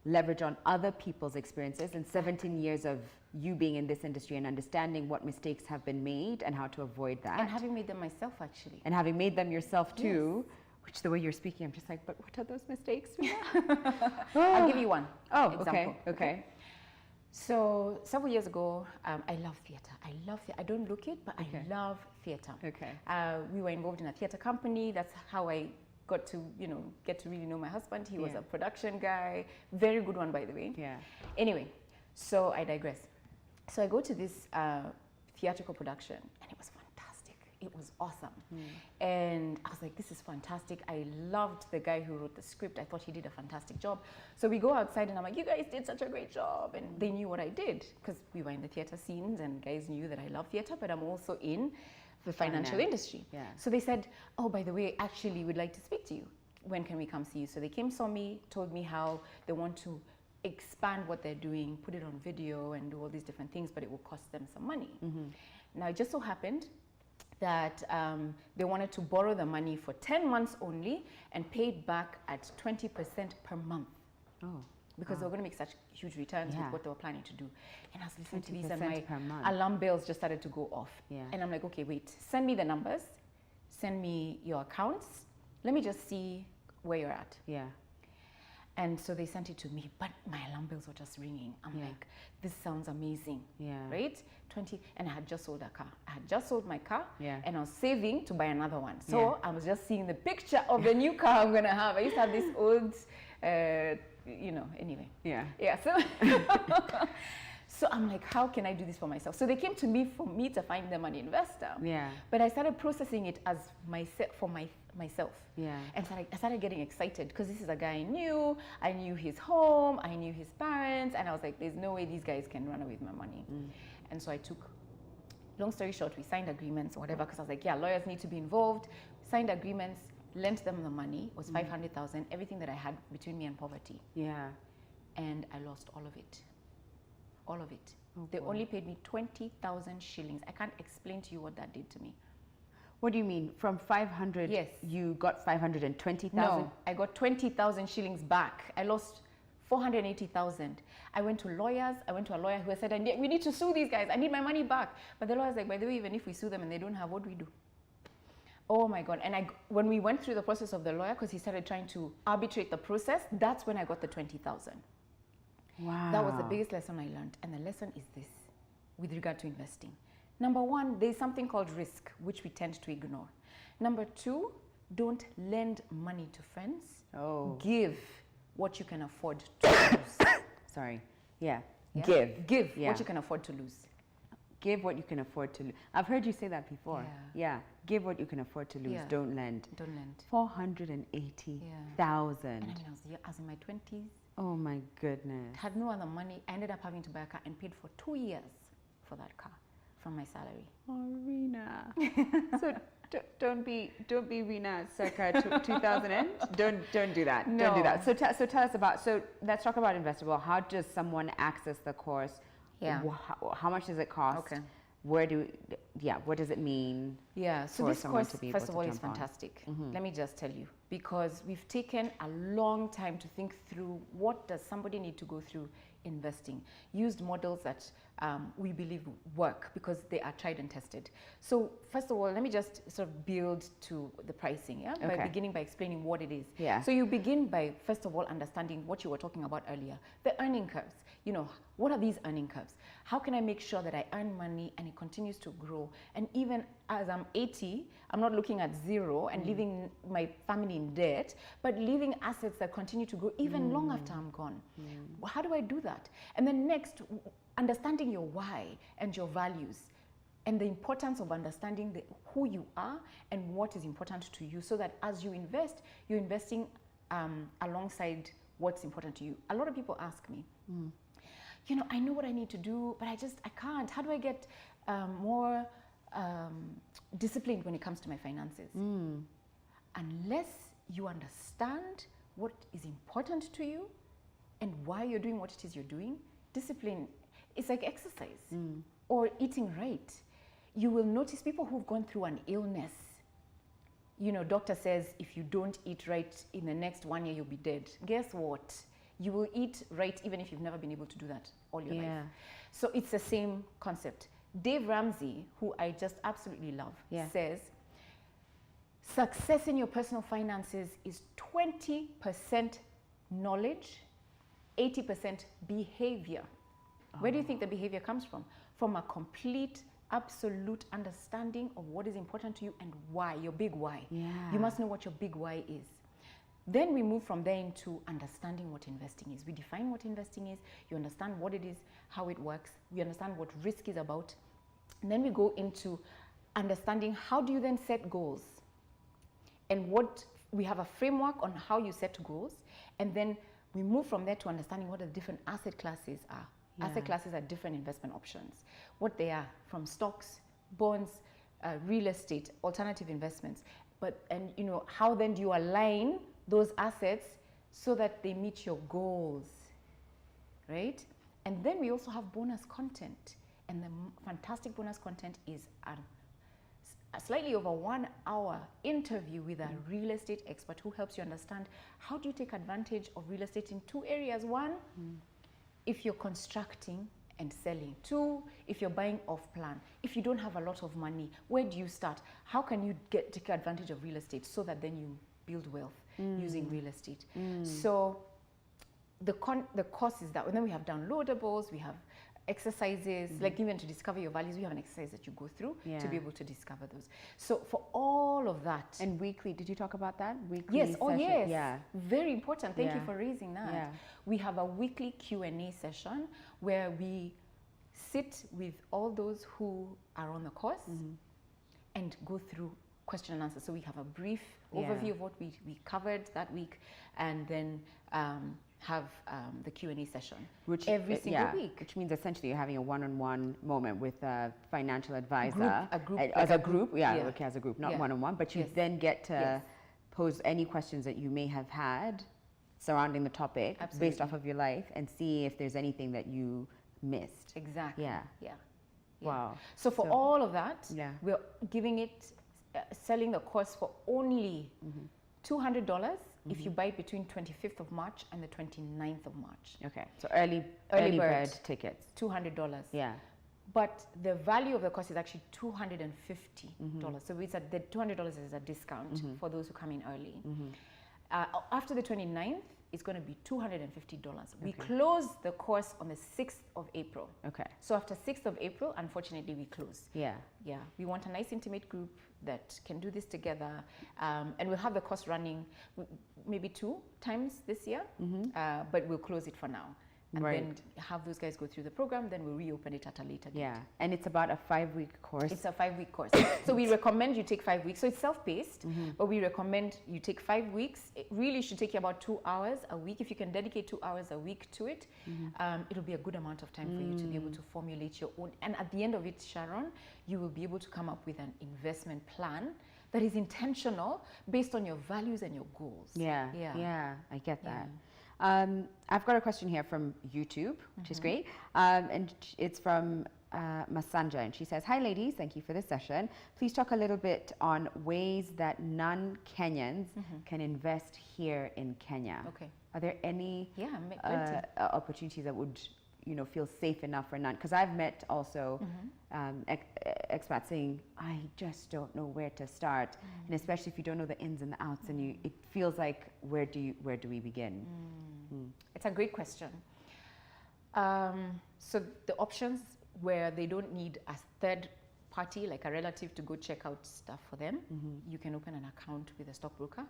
A: leverage on other people's experiences and 17 years of you being in this industry and understanding what mistakes have been made and how to avoid that.
B: And having made them myself, actually.
A: And having made them yourself too, which the way you're speaking, I'm just like, but what are those mistakes?
B: I'll give you one
A: example. Okay.
B: So several years ago, I love theater. I don't look it, but I love theater.
A: Okay.
B: We were involved in a theater company. That's how I got to, get to really know my husband. He was a production guy. Very good one, by the way.
A: Yeah.
B: Anyway, so I digress. So I go to this theatrical production, and it was fantastic. It was awesome. And I was like, this is fantastic. I loved the guy who wrote the script. I thought he did a fantastic job. So we go outside and I'm like, you guys did such a great job. And they knew what I did because we were in the theater scenes and guys knew that I love theater, but I'm also in the financial industry.
A: Yeah.
B: So they said, oh, by the way, actually, we'd like to speak to you. When can we come see you? So they came, saw me, told me how they want to expand what they're doing, put it on video and do all these different things, but it will cost them some money. Now, it just so happened that they wanted to borrow the money for 10 months only and pay it back at 20% per month.
A: Oh.
B: Because they were going to make such huge returns with what they were planning to do. And I was listening to these and my alarm bells just started to go off.
A: Yeah.
B: And I'm like, okay, wait, send me the numbers, send me your accounts. Let me just see where you're at.
A: Yeah.
B: And so they sent it to me, but my alarm bells were just ringing. I'm like, this sounds amazing, right? And I had just sold a car. I had just sold my car, and I was saving to buy another one. So I was just seeing the picture of the new car I'm gonna have. I used to have this old, anyway.
A: Yeah.
B: Yeah, so, so I'm like, how can I do this for myself? So they came to me for me to find them an investor.
A: Yeah.
B: But I started processing it as myself.
A: Yeah.
B: And I started getting excited because this is a guy I knew. I knew his home. I knew his parents. And I was like, there's no way these guys can run away with my money. And so I took, long story short, we signed agreements or whatever because I was like, yeah, lawyers need to be involved. Signed agreements, lent them the money. It was 500,000, everything that I had between me and poverty.
A: Yeah.
B: And I lost all of it. All of it.
A: Oh,
B: they only paid me 20,000 shillings. I can't explain to you what that did to me.
A: What do you mean? From 500, you got 520,000?
B: No, I got 20,000 shillings back. I lost 480,000. I went to lawyers. I went to a lawyer who said, we need to sue these guys. I need my money back. But the lawyer's like, by the way, even if we sue them and they don't have, what do we do? Oh my God. And when we went through the process of the lawyer, because he started trying to arbitrate the process, that's when I got the 20,000.
A: Wow.
B: That was the biggest lesson I learned. And the lesson is this, with regard to investing. Number one, there's something called risk, which we tend to ignore. Number two, don't lend money to friends.
A: Oh.
B: Give what you can afford to lose.
A: Sorry. Yeah.
B: Give what you can afford to lose.
A: Give what you can afford to lose. I've heard you say that before. Yeah. Give what you can afford to lose. Don't lend.
B: Don't lend.
A: 480,000.
B: And I was in my 20s.
A: Oh my goodness.
B: Had no other money. I ended up having to buy a car and paid for 2 years for that car from my salary.
A: Oh, Rina. So don't be Rina circa 2000 end. Don't do that.
B: No.
A: Don't do that. So tell us about. So let's talk about Investable. How does someone access the course?
B: Yeah.
A: How much does it cost?
B: Okay.
A: What does it mean?
B: Yeah, so this course, first of all, is fantastic. Let me just tell you, because we've taken a long time to think through what does somebody need to go through investing. Used models that we believe work because they are tried and tested. So first of all, let me just sort of build to the pricing, by beginning by explaining what it is.
A: Yeah.
B: So you begin by, first of all, understanding what you were talking about earlier, the earning curves. What are these earning curves? How can I make sure that I earn money and it continues to grow? And even as I'm 80, I'm not looking at zero and leaving my family in debt, but leaving assets that continue to grow even long after I'm gone. How do I do that? And then next, understanding your why and your values and the importance of understanding who you are and what is important to you so that as you invest, you're investing alongside what's important to you. A lot of people ask me, I know what I need to do, but I can't. How do I get more disciplined when it comes to my finances. Unless you understand what is important to you and why you're doing what it is you're doing, discipline is like exercise or eating right. You will notice people who've gone through an illness, you know, doctor says if you don't eat right in the next 1 year, you'll be dead. Guess what? You will eat right even if you've never been able to do that all your life. So it's the same concept. Dave Ramsey, who I just absolutely love, says success in your personal finances is 20% knowledge, 80% behavior. Where do you think the behavior comes from? From a complete, absolute understanding of what is important to you and why, your big why. You must know what your big why is. Then we move from there into understanding what investing is. We define what investing is, you understand what it is, how it works, we understand what risk is about, and then we go into understanding how do you then set goals. And what we have a framework on how you set goals, and then we move from there to understanding what the different asset classes are. Asset classes are different investment options. What they are, from stocks, bonds, real estate, alternative investments. And you know, how then do you align those assets so that they meet your goals, right? And then we also have bonus content. And the fantastic bonus content is a slightly over 1 hour interview with a real estate expert who helps you understand how do you take advantage of real estate in 2 areas. 1, if you're constructing and selling. 2, if you're buying off plan. If you don't have a lot of money, where do you start? How can you take advantage of real estate so that then you build wealth using real estate? So the course is that, and then we have downloadables, we have exercises, like even to discover your values, we have an exercise that you go through to be able to discover those. So for all of that.
A: And weekly, did you talk about that? Weekly
B: yes,
A: session?
B: oh yes, very important. Thank you for raising that. We have a weekly Q&A session where we sit with all those who are on the course and go through question and answer. So we have a brief overview of what we covered that week, and then have the Q&A session every single week.
A: Which means essentially you're having a one-on-one moment with a financial advisor.
B: As a group,
A: okay, as a group, not one-on-one, but you then get to pose any questions that you may have had surrounding the topic based off of your life and see if there's anything that you missed.
B: Exactly.
A: Wow.
B: So for all of that, we're giving it, selling the course for only $200 if you buy between 25th of March and the 29th of March.
A: Okay, so early bird tickets.
B: $200.
A: Yeah.
B: But the value of the course is actually $250. So it's the $200 is a discount for those who come in early. After the 29th, it's going to be $250. We close the course on the 6th of April.
A: Okay.
B: So after 6th of April, unfortunately, we close. Yeah. We want a nice intimate group that can do this together. And we'll have the course running maybe 2 times this year, but we'll close it for now. And then have those guys go through the program, then we'll reopen it at a later date. Yeah,
A: and it's about a 5-week course.
B: It's a 5-week course. So we recommend you take 5 weeks. So it's self-paced, but we recommend you take 5 weeks. It really should take you about 2 hours a week. If you can dedicate 2 hours a week to it, it'll be a good amount of time for you to be able to formulate your own. And at the end of it, Sharon, you will be able to come up with an investment plan that is intentional based on your values and your goals.
A: Yeah, I get that. I've got a question here from YouTube, which is great. And it's from Masanja, and she says, "Hi ladies, thank you for this session. Please talk a little bit on ways that non-Kenyans can invest here in Kenya.
B: Okay.
A: Are there any opportunities that would feel safe enough for none? Because I've met also expats saying, I just don't know where to start, and especially if you don't know the ins and the outs, and it feels like where do we begin?
B: It's a great question. So the options where they don't need a third party, like a relative, to go check out stuff for them, you can open an account with a stockbroker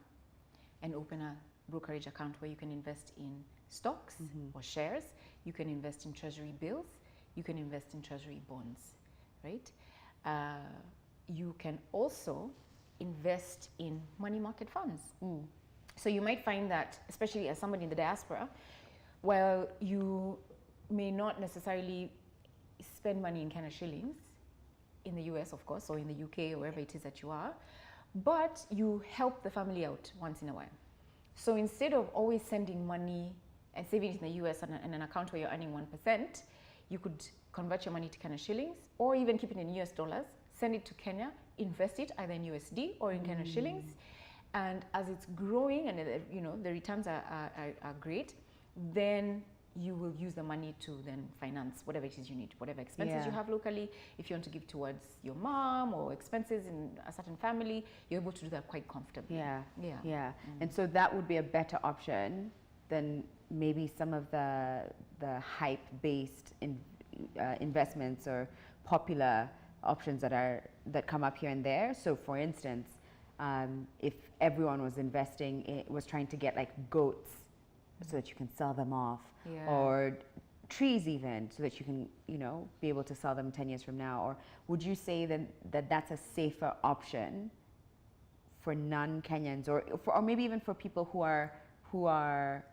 B: and open a brokerage account where you can invest in stocks or shares. You can invest in treasury bills. You can invest in treasury bonds, right? You can also invest in money market funds. So you might find that, especially as somebody in the diaspora, while you may not necessarily spend money in Kenya shillings, in the US, of course, or in the UK, or wherever it is that you are, but you help the family out once in a while. So instead of always sending money and saving it in the US in an account where you're earning 1%, you could convert your money to Kenya shillings, or even keep it in US dollars, send it to Kenya, invest it either in USD or in Kenya shillings. And as it's growing and the returns are great, then you will use the money to then finance whatever it is you need, whatever expenses you have locally. If you want to give towards your mom or expenses in a certain family, you're able to do that quite comfortably.
A: Yeah. And so that would be a better option than maybe some of the hype-based investments or popular options that come up here and there. So for instance, if everyone was was trying to get like goats so that you can sell them off, or trees even, so that you can, be able to sell them 10 years from now, or would you say that that's a safer option for non-Kenyans, or maybe even for people who are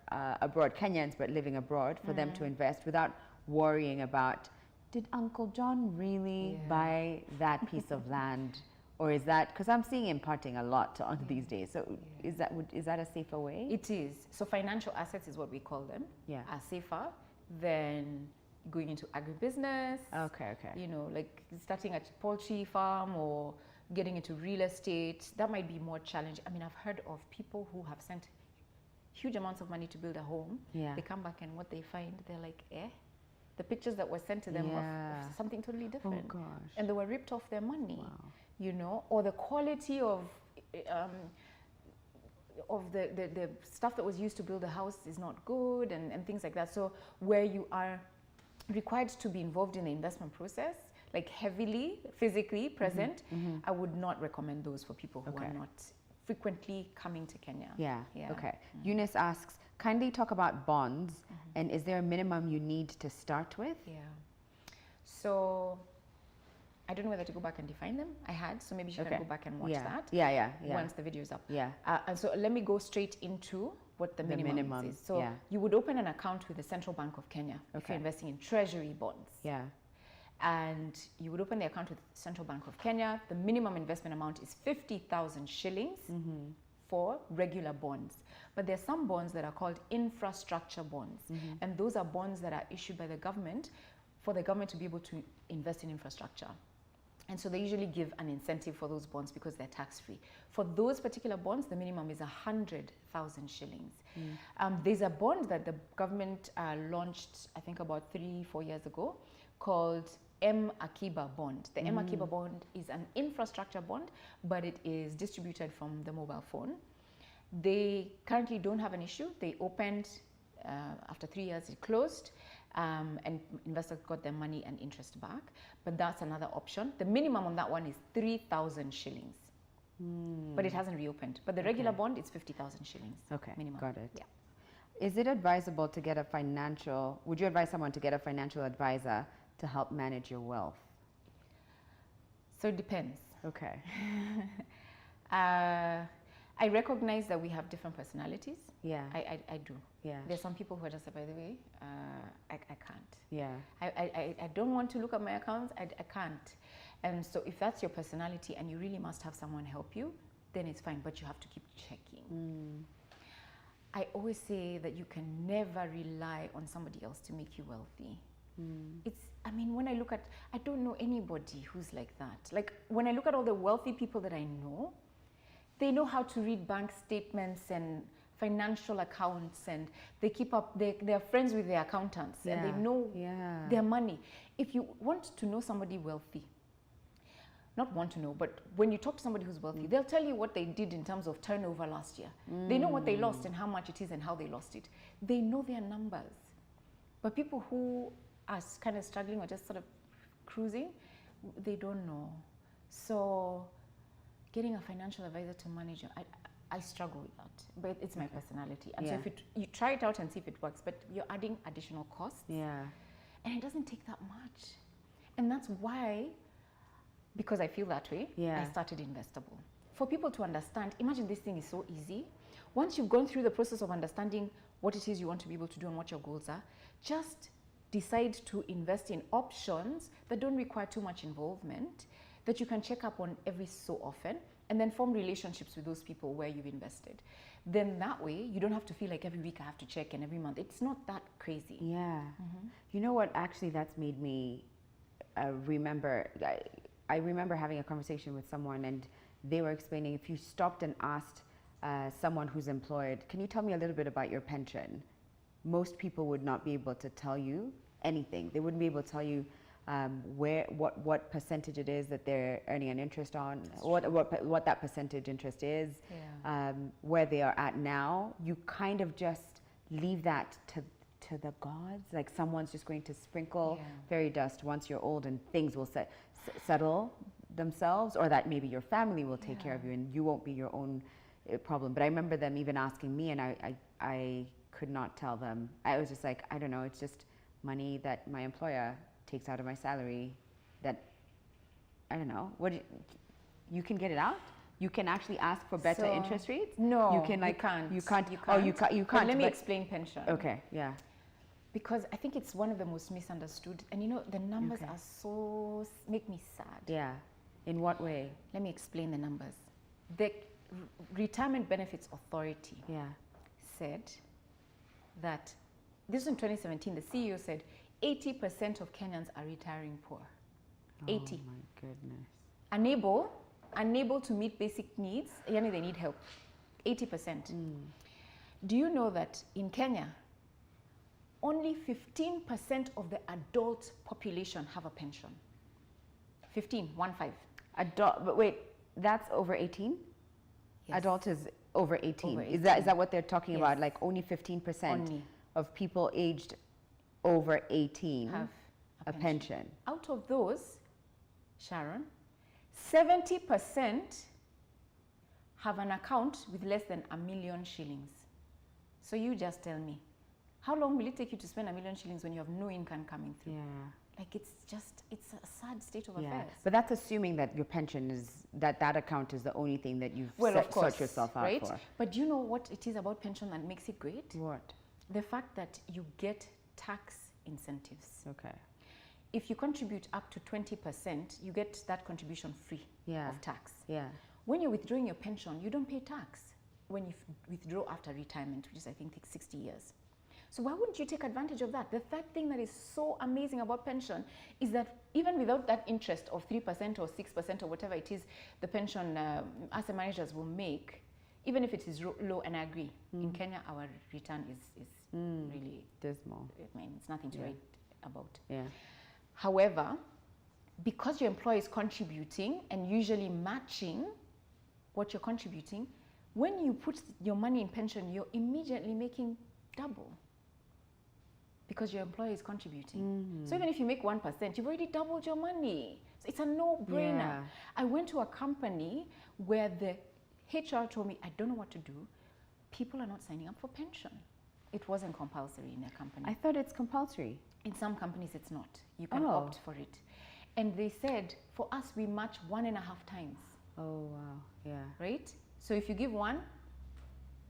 A: abroad, Kenyans but living abroad, for them to invest without worrying about, did Uncle John really buy that piece of land? Or is that, because I'm seeing imparting a lot on these days, so is that a safer way?
B: It is. So financial assets is what we call them, are safer than going into agribusiness.
A: Okay.
B: Like starting a poultry farm or getting into real estate. That might be more challenging. I mean, I've heard of people who have sent huge amounts of money to build a home. They come back and what they find, they're like, the pictures that were sent to them of something totally different.
A: Oh gosh.
B: And they were ripped off their money.
A: Wow.
B: Or the quality of the stuff that was used to build a house is not good, and things like that. So where you are required to be involved in the investment process, like heavily, physically present, I would not recommend those for people who are not frequently coming to Kenya.
A: Okay. Eunice asks, kindly talk about bonds, and is there a minimum you need to start with?
B: So I don't know whether to go back and define them. I had, so maybe you can go back and watch that. Once the video is up. And so let me go straight into what the minimum is. So you would open an account with the Central Bank of Kenya if you're investing in treasury bonds. And you would open the account with Central Bank of Kenya. The minimum investment amount is 50,000 shillings for regular bonds. But there are some bonds that are called infrastructure bonds. And those are bonds that are issued by the government for the government to be able to invest in infrastructure. And so they usually give an incentive for those bonds because they're tax-free. For those particular bonds, the minimum is 100,000 shillings. There's a bond that the government launched, I think about 3-4 years ago, called M-Akiba bond. The M-Akiba bond is an infrastructure bond, but it is distributed from the mobile phone. They currently don't have an issue. They opened, after 3 years it closed, and investors got their money and interest back. But that's another option. The minimum on that one is 3,000 shillings. But it hasn't reopened. But the regular bond is 50,000 shillings.
A: Minimum. Got it. Is it advisable to get would you advise someone to get a financial advisor to help manage your wealth?
B: So it depends. I recognize that we have different personalities. I do. There's some people who are just like, by the way, I can't. I don't want to look at my accounts. I can't. And so if that's your personality and you really must have someone help you, then it's fine, but you have to keep checking. I always say that you can never rely on somebody else to make you wealthy. When I look at, I don't know anybody who's like that. Like when I look at all the wealthy people that I know, they know how to read bank statements and financial accounts, and they keep up, they're friends with their accountants, and they know their money. If you want to know somebody wealthy, not want to know, but when you talk to somebody who's wealthy, they'll tell you what they did in terms of turnover last year. They know what they lost and how much it is and how they lost it. They know their numbers. But people who are kind of struggling or just sort of cruising, they don't know. So getting a financial advisor to manage, I struggle with that, but it's my personality. And so if you try it out and see if it works, but you're adding additional costs. And it doesn't take that much. And that's why, because I feel that way, I started Investable. For people to understand, imagine this thing is so easy. Once you've gone through the process of understanding what it is you want to be able to do and what your goals are, just decide to invest in options that don't require too much involvement that you can check up on every so often and then form relationships with those people where you've invested. Then that way, you don't have to feel like every week I have to check and every month. It's not that crazy.
A: Yeah. You know what? Actually, that's made me remember. I remember having a conversation with someone, and they were explaining, if you stopped and asked someone who's employed, can you tell me a little bit about your pension? Most people would not be able to tell you anything. They wouldn't be able to tell you what percentage it is that they're earning an interest on, what that percentage interest is, where they are at now. You kind of just leave that to the gods. Like someone's just going to sprinkle fairy dust once you're old, and things will settle themselves, or that maybe your family will take care of you, and you won't be your own problem. But I remember them even asking me, and I could not tell them. I was just like, I don't know. It's just money that my employer takes out of my salary that, I don't know, you can get it out? You can actually ask for better interest rates?
B: No,
A: you can't. Oh, you can't.
B: But let me explain pension.
A: Okay, yeah.
B: Because I think it's one of the most misunderstood, and you know, the numbers are so, make me sad.
A: Yeah. In what way?
B: Let me explain the numbers. The Retirement Benefits Authority said that, this was in 2017, the CEO said, 80% of Kenyans are retiring poor. 80.
A: Oh my goodness.
B: Unable to meet basic needs, they need help. 80%. Do you know that in Kenya, only 15% of the adult population have a pension? 15, 1-5.
A: Adult, but wait, that's over 18?
B: Yes.
A: Adult is over 18.
B: Over 18.
A: Is that what they're talking about? Like only 15% of people aged over 18
B: have
A: a pension.
B: Out of those, Sharon, 70% have an account with less than 1 million shillings. So you just tell me, how long will it take you to spend 1 million shillings when you have no income coming through?
A: Yeah.
B: Like it's a sad state of affairs.
A: But that's assuming that your pension is, that account is the only thing that you've sought yourself out for.
B: But do you know what it is about pension that makes it great?
A: What?
B: The fact that you get tax incentives.
A: Okay.
B: If you contribute up to 20%, you get that contribution free of tax.
A: Yeah.
B: When you're withdrawing your pension, you don't pay tax when you withdraw after retirement, which is I think 60 years. So why wouldn't you take advantage of that? The third thing that is so amazing about pension is that even without that interest of 3% or 6% or whatever it is, the pension asset managers will make, even if it is low, and I agree, in Kenya our return is really
A: dismal.
B: I mean, it's nothing to write about.
A: Yeah.
B: However, because your employer is contributing and usually matching what you're contributing, when you put your money in pension, you're immediately making double because your employer is contributing. So even if you make 1%, you've already doubled your money. So it's a no-brainer.
A: Yeah.
B: I went to a company where the HR told me, I don't know what to do. People are not signing up for pension. It wasn't compulsory in their company.
A: I thought it's compulsory.
B: In some companies, it's not. You can opt for it. And they said, for us, we match 1.5 times.
A: Oh, wow. Yeah.
B: Right? So if you give 1,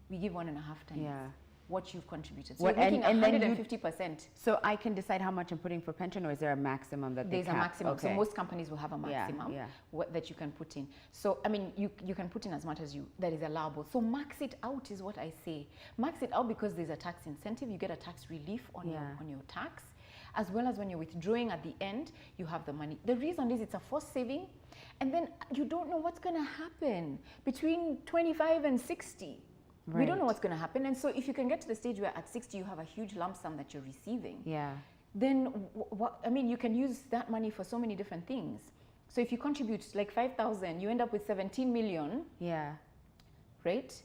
B: we give 1.5 times.
A: Yeah.
B: What you've contributed. So you're making 150%.
A: So I can decide how much I'm putting for pension, or is there a maximum that they cap?
B: There's a maximum.
A: Okay.
B: So most companies will have a maximum that you can put in. So, I mean, you can put in as much as that is allowable. So max it out is what I say. Max it out because there's a tax incentive. You get a tax relief on your tax. As well as when you're withdrawing at the end, you have the money. The reason is it's a forced saving, and then you don't know what's going to happen between 25 and 60. Right. We don't know what's going to happen. And so if you can get to the stage where at 60 you have a huge lump sum that you're receiving, then I mean, you can use that money for so many different things. So if you contribute like 5,000, you end up with 17 million. Yeah. Right?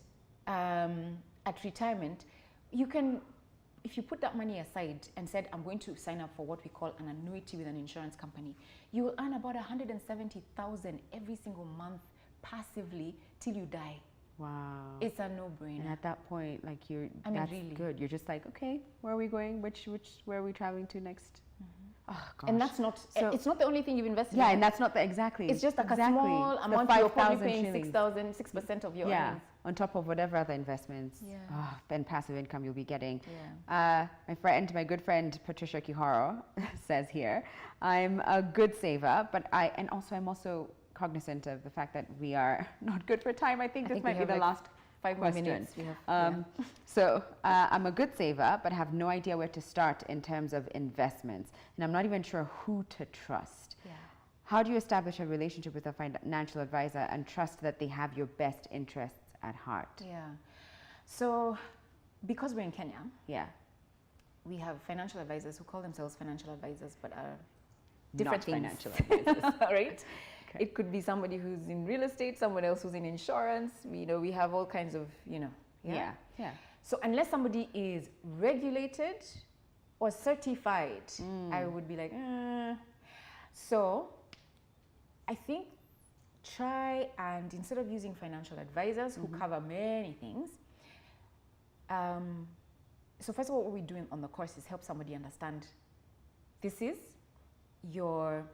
B: At retirement, you can, if you put that money aside and said, I'm going to sign up for what we call an annuity with an insurance company, you will earn about 170,000 every single month passively till you die.
A: Wow.
B: It's a no-brainer.
A: And at that point, like
B: that's
A: really good. You're just like, okay, where are we going? Where are we traveling to next? Oh, gosh.
B: And that's not, it's not the only thing you've invested in.
A: Yeah, and that's not exactly.
B: It's just like a small amount. You're probably paying 6% of your earnings.
A: On top of whatever other investments and passive income you'll be getting. My good friend Patricia Kiharo says here, I'm a good saver, but I'm also cognizant of the fact that we are not good for time. I think this might be the last
B: 5
A: question.
B: minutes. We have,
A: So I'm a good saver, but have no idea where to start in terms of investments. And I'm not even sure who to trust.
B: Yeah.
A: How do you establish a relationship with a financial advisor and trust that they have your best interests at heart?
B: Yeah. So because we're in Kenya,
A: yeah,
B: we have financial advisors who call themselves financial advisors, but are different
A: not
B: things.
A: financial advisors.
B: Right? Okay. It could be somebody who's in real estate, someone else who's in insurance. We have all kinds of,
A: Yeah.
B: So unless somebody is regulated or certified, I would be like, So I think try and, instead of using financial advisors who cover many things, so first of all, what we're doing on the course is help somebody understand this is your,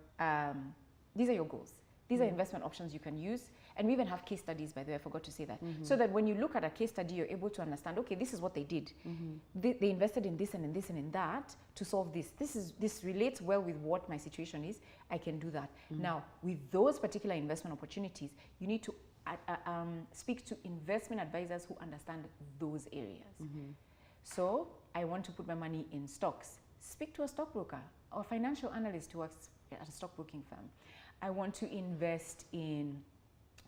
B: these are your goals. These are investment options you can use. And we even have case studies, by the way, I forgot to say that. So that when you look at a case study, you're able to understand, okay, this is what they did. They invested in this and in this and in that to solve this. This relates well with what my situation is. I can do that. Now, with those particular investment opportunities, you need to speak to investment advisors who understand those areas. So I want to put my money in stocks. Speak to a stockbroker or financial analyst who works at a stockbroking firm. I want to invest in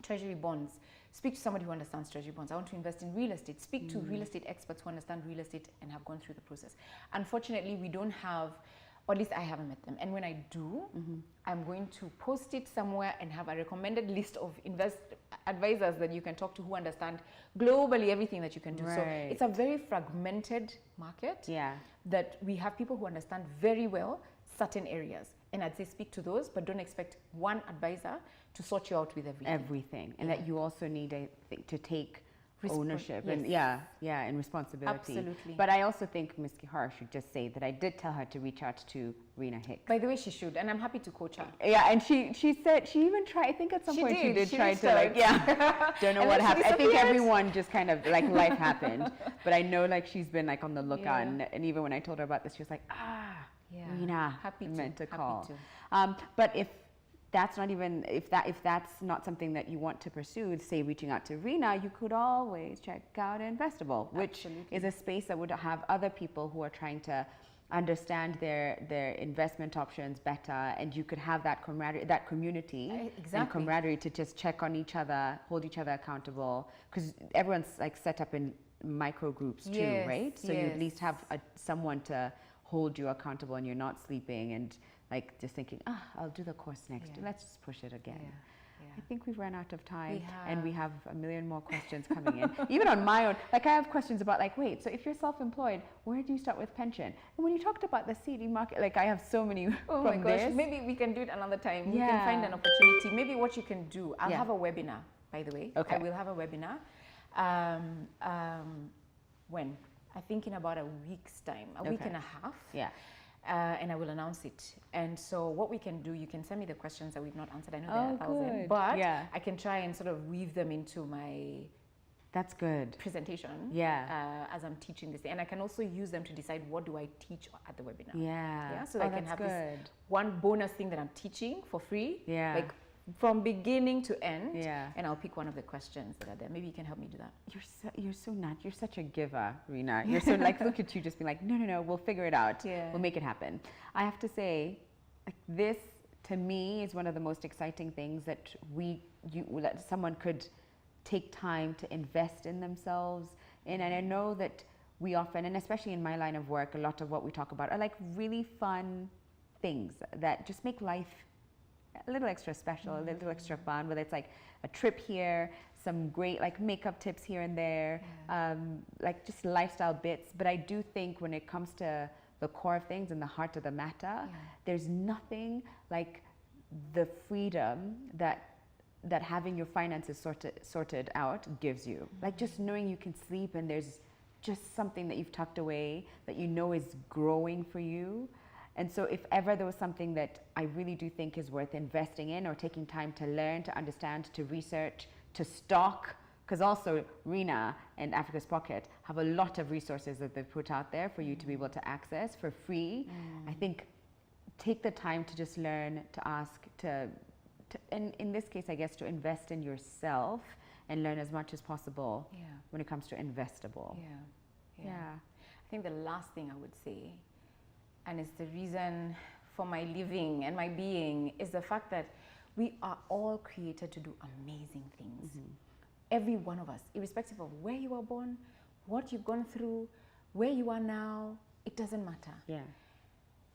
B: treasury bonds. Speak to somebody who understands treasury bonds. I want to invest in real estate. Speak to real estate experts who understand real estate and have gone through the process. Unfortunately, we don't have, or at least I haven't met them. And when I do, I'm going to post it somewhere and have a recommended list of advisors that you can talk to who understand globally everything that you can do.
A: Right.
B: So it's a very fragmented market that we have people who understand very well certain areas. And I'd say speak to those, but don't expect one advisor to sort you out with everything.
A: And that you also need, I think, to take ownership and and responsibility.
B: Absolutely.
A: But I also think Ms. Kihara should just say that I did tell her to reach out to Rina Hicks.
B: By the way, she should, and I'm happy to coach her.
A: Yeah, and she said she even tried. I think at some point she did try to don't know
B: and
A: what happened. I think
B: disappeared.
A: everyone just kind of like life happened. But I know like she's been like on the lookout, and even when I told her about this, she was like, Rina,
B: happy
A: meant to call.
B: Happy to.
A: But if that's not even, if that's not something that you want to pursue, say reaching out to Rina, you could always check out Investable, which is a space that would have other people who are trying to understand their investment options better, and you could have that camaraderie, that community and camaraderie to just check on each other, hold each other accountable, because everyone's like set up in micro groups too, right? So you at least have someone to hold you accountable, and you're not sleeping and like just thinking, I'll do the course next. Let's just push it again. I think we've run out of time, and we have a million more questions coming in. Even on my own, like I have questions about like, wait, so if you're self-employed, where do you start with pension? And when you talked about the CD market, like I have so many
B: Oh my gosh, maybe we can do it another time. We can find an opportunity. Maybe what you can do, I'll have a webinar, by the way.
A: Okay.
B: I will have a webinar. When? I think in about a week's time, a week and a half. And I will announce it. And so what we can do, you can send me the questions that we've not answered. I know there are 1,000, but I can try and sort of weave them into my presentation as I'm teaching this. And I can also use them to decide what do I teach at the webinar. So I can have this one bonus thing that I'm teaching for free. Like from beginning to end, and I'll pick one of the questions that are there. Maybe you can help me do that.
A: You're so not. You're such a giver, Rina. You're so like, look at you, just being like, no, we'll figure it out. We'll make it happen. I have to say, like this to me is one of the most exciting things that that someone could take time to invest in themselves. And I know that we often, and especially in my line of work, a lot of what we talk about are like really fun things that just make life a little extra special, a little extra fun, whether it's like a trip here, some great like makeup tips here and there, like just lifestyle bits. But I do think when it comes to the core of things and the heart of the matter, there's nothing like the freedom that having your finances sorted out gives you. Like just knowing you can sleep and there's just something that you've tucked away that you know is growing for you. And so if ever there was something that I really do think is worth investing in or taking time to learn, to understand, to research, to stock, because also Rina and Africa's Pocket have a lot of resources that they've put out there for you to be able to access for free. I think take the time to just learn, to ask, to and in this case, I guess, to invest in yourself and learn as much as possible when it comes to Investable.
B: Yeah. I think the last thing I would say, and it's the reason for my living and my being, is the fact that we are all created to do amazing things. Every one of us, irrespective of where you were born, what you've gone through, where you are now, it doesn't matter.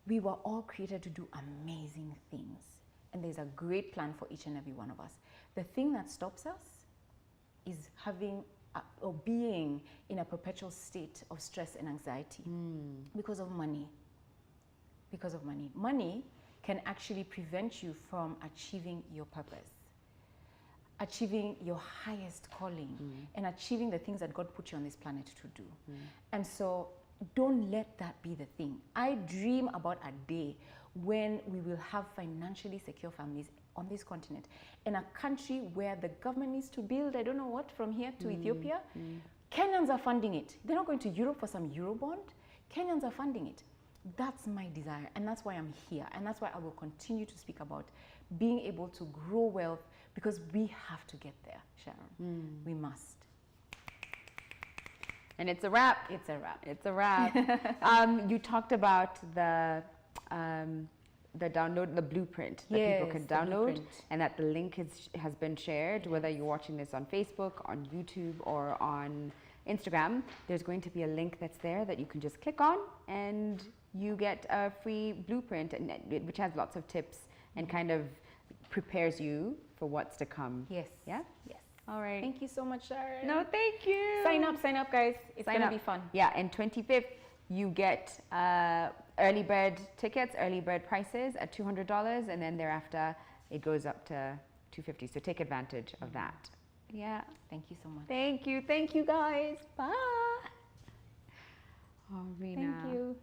B: We were all created to do amazing things. And there's a great plan for each and every one of us. The thing that stops us is having or being in a perpetual state of stress and anxiety because of money. Because of money. Money can actually prevent you from achieving your purpose, achieving your highest calling, and achieving the things that God put you on this planet to do. And so don't let that be the thing. I dream about a day when we will have financially secure families on this continent, in a country where the government needs to build, I don't know what, from here to Ethiopia. Kenyans are funding it. They're not going to Europe for some Eurobond. Kenyans are funding it. That's my desire, and that's why I'm here, and that's why I will continue to speak about being able to grow wealth, because we have to get there, Sharon. We must.
A: And it's a wrap.
B: It's a wrap.
A: It's a wrap. You talked about the download, the blueprint that people can download, and that the link has been shared, whether you're watching this on Facebook, on YouTube, or on Instagram. There's going to be a link that's there that you can just click on, and you get a free blueprint, and which has lots of tips and kind of prepares you for what's to come.
B: Yes.
A: Yeah?
B: Yes.
A: All right.
B: Thank you so much, Sharon.
A: No, thank you.
B: Sign up, guys. It's going to be fun.
A: Yeah, and 25th, you get early bird tickets, early bird prices at $200, and then thereafter it goes up to $250. So take advantage of that. Yeah.
B: Thank you so much.
A: Thank you. Thank you, guys. Bye. Oh, Rina.
B: Thank you.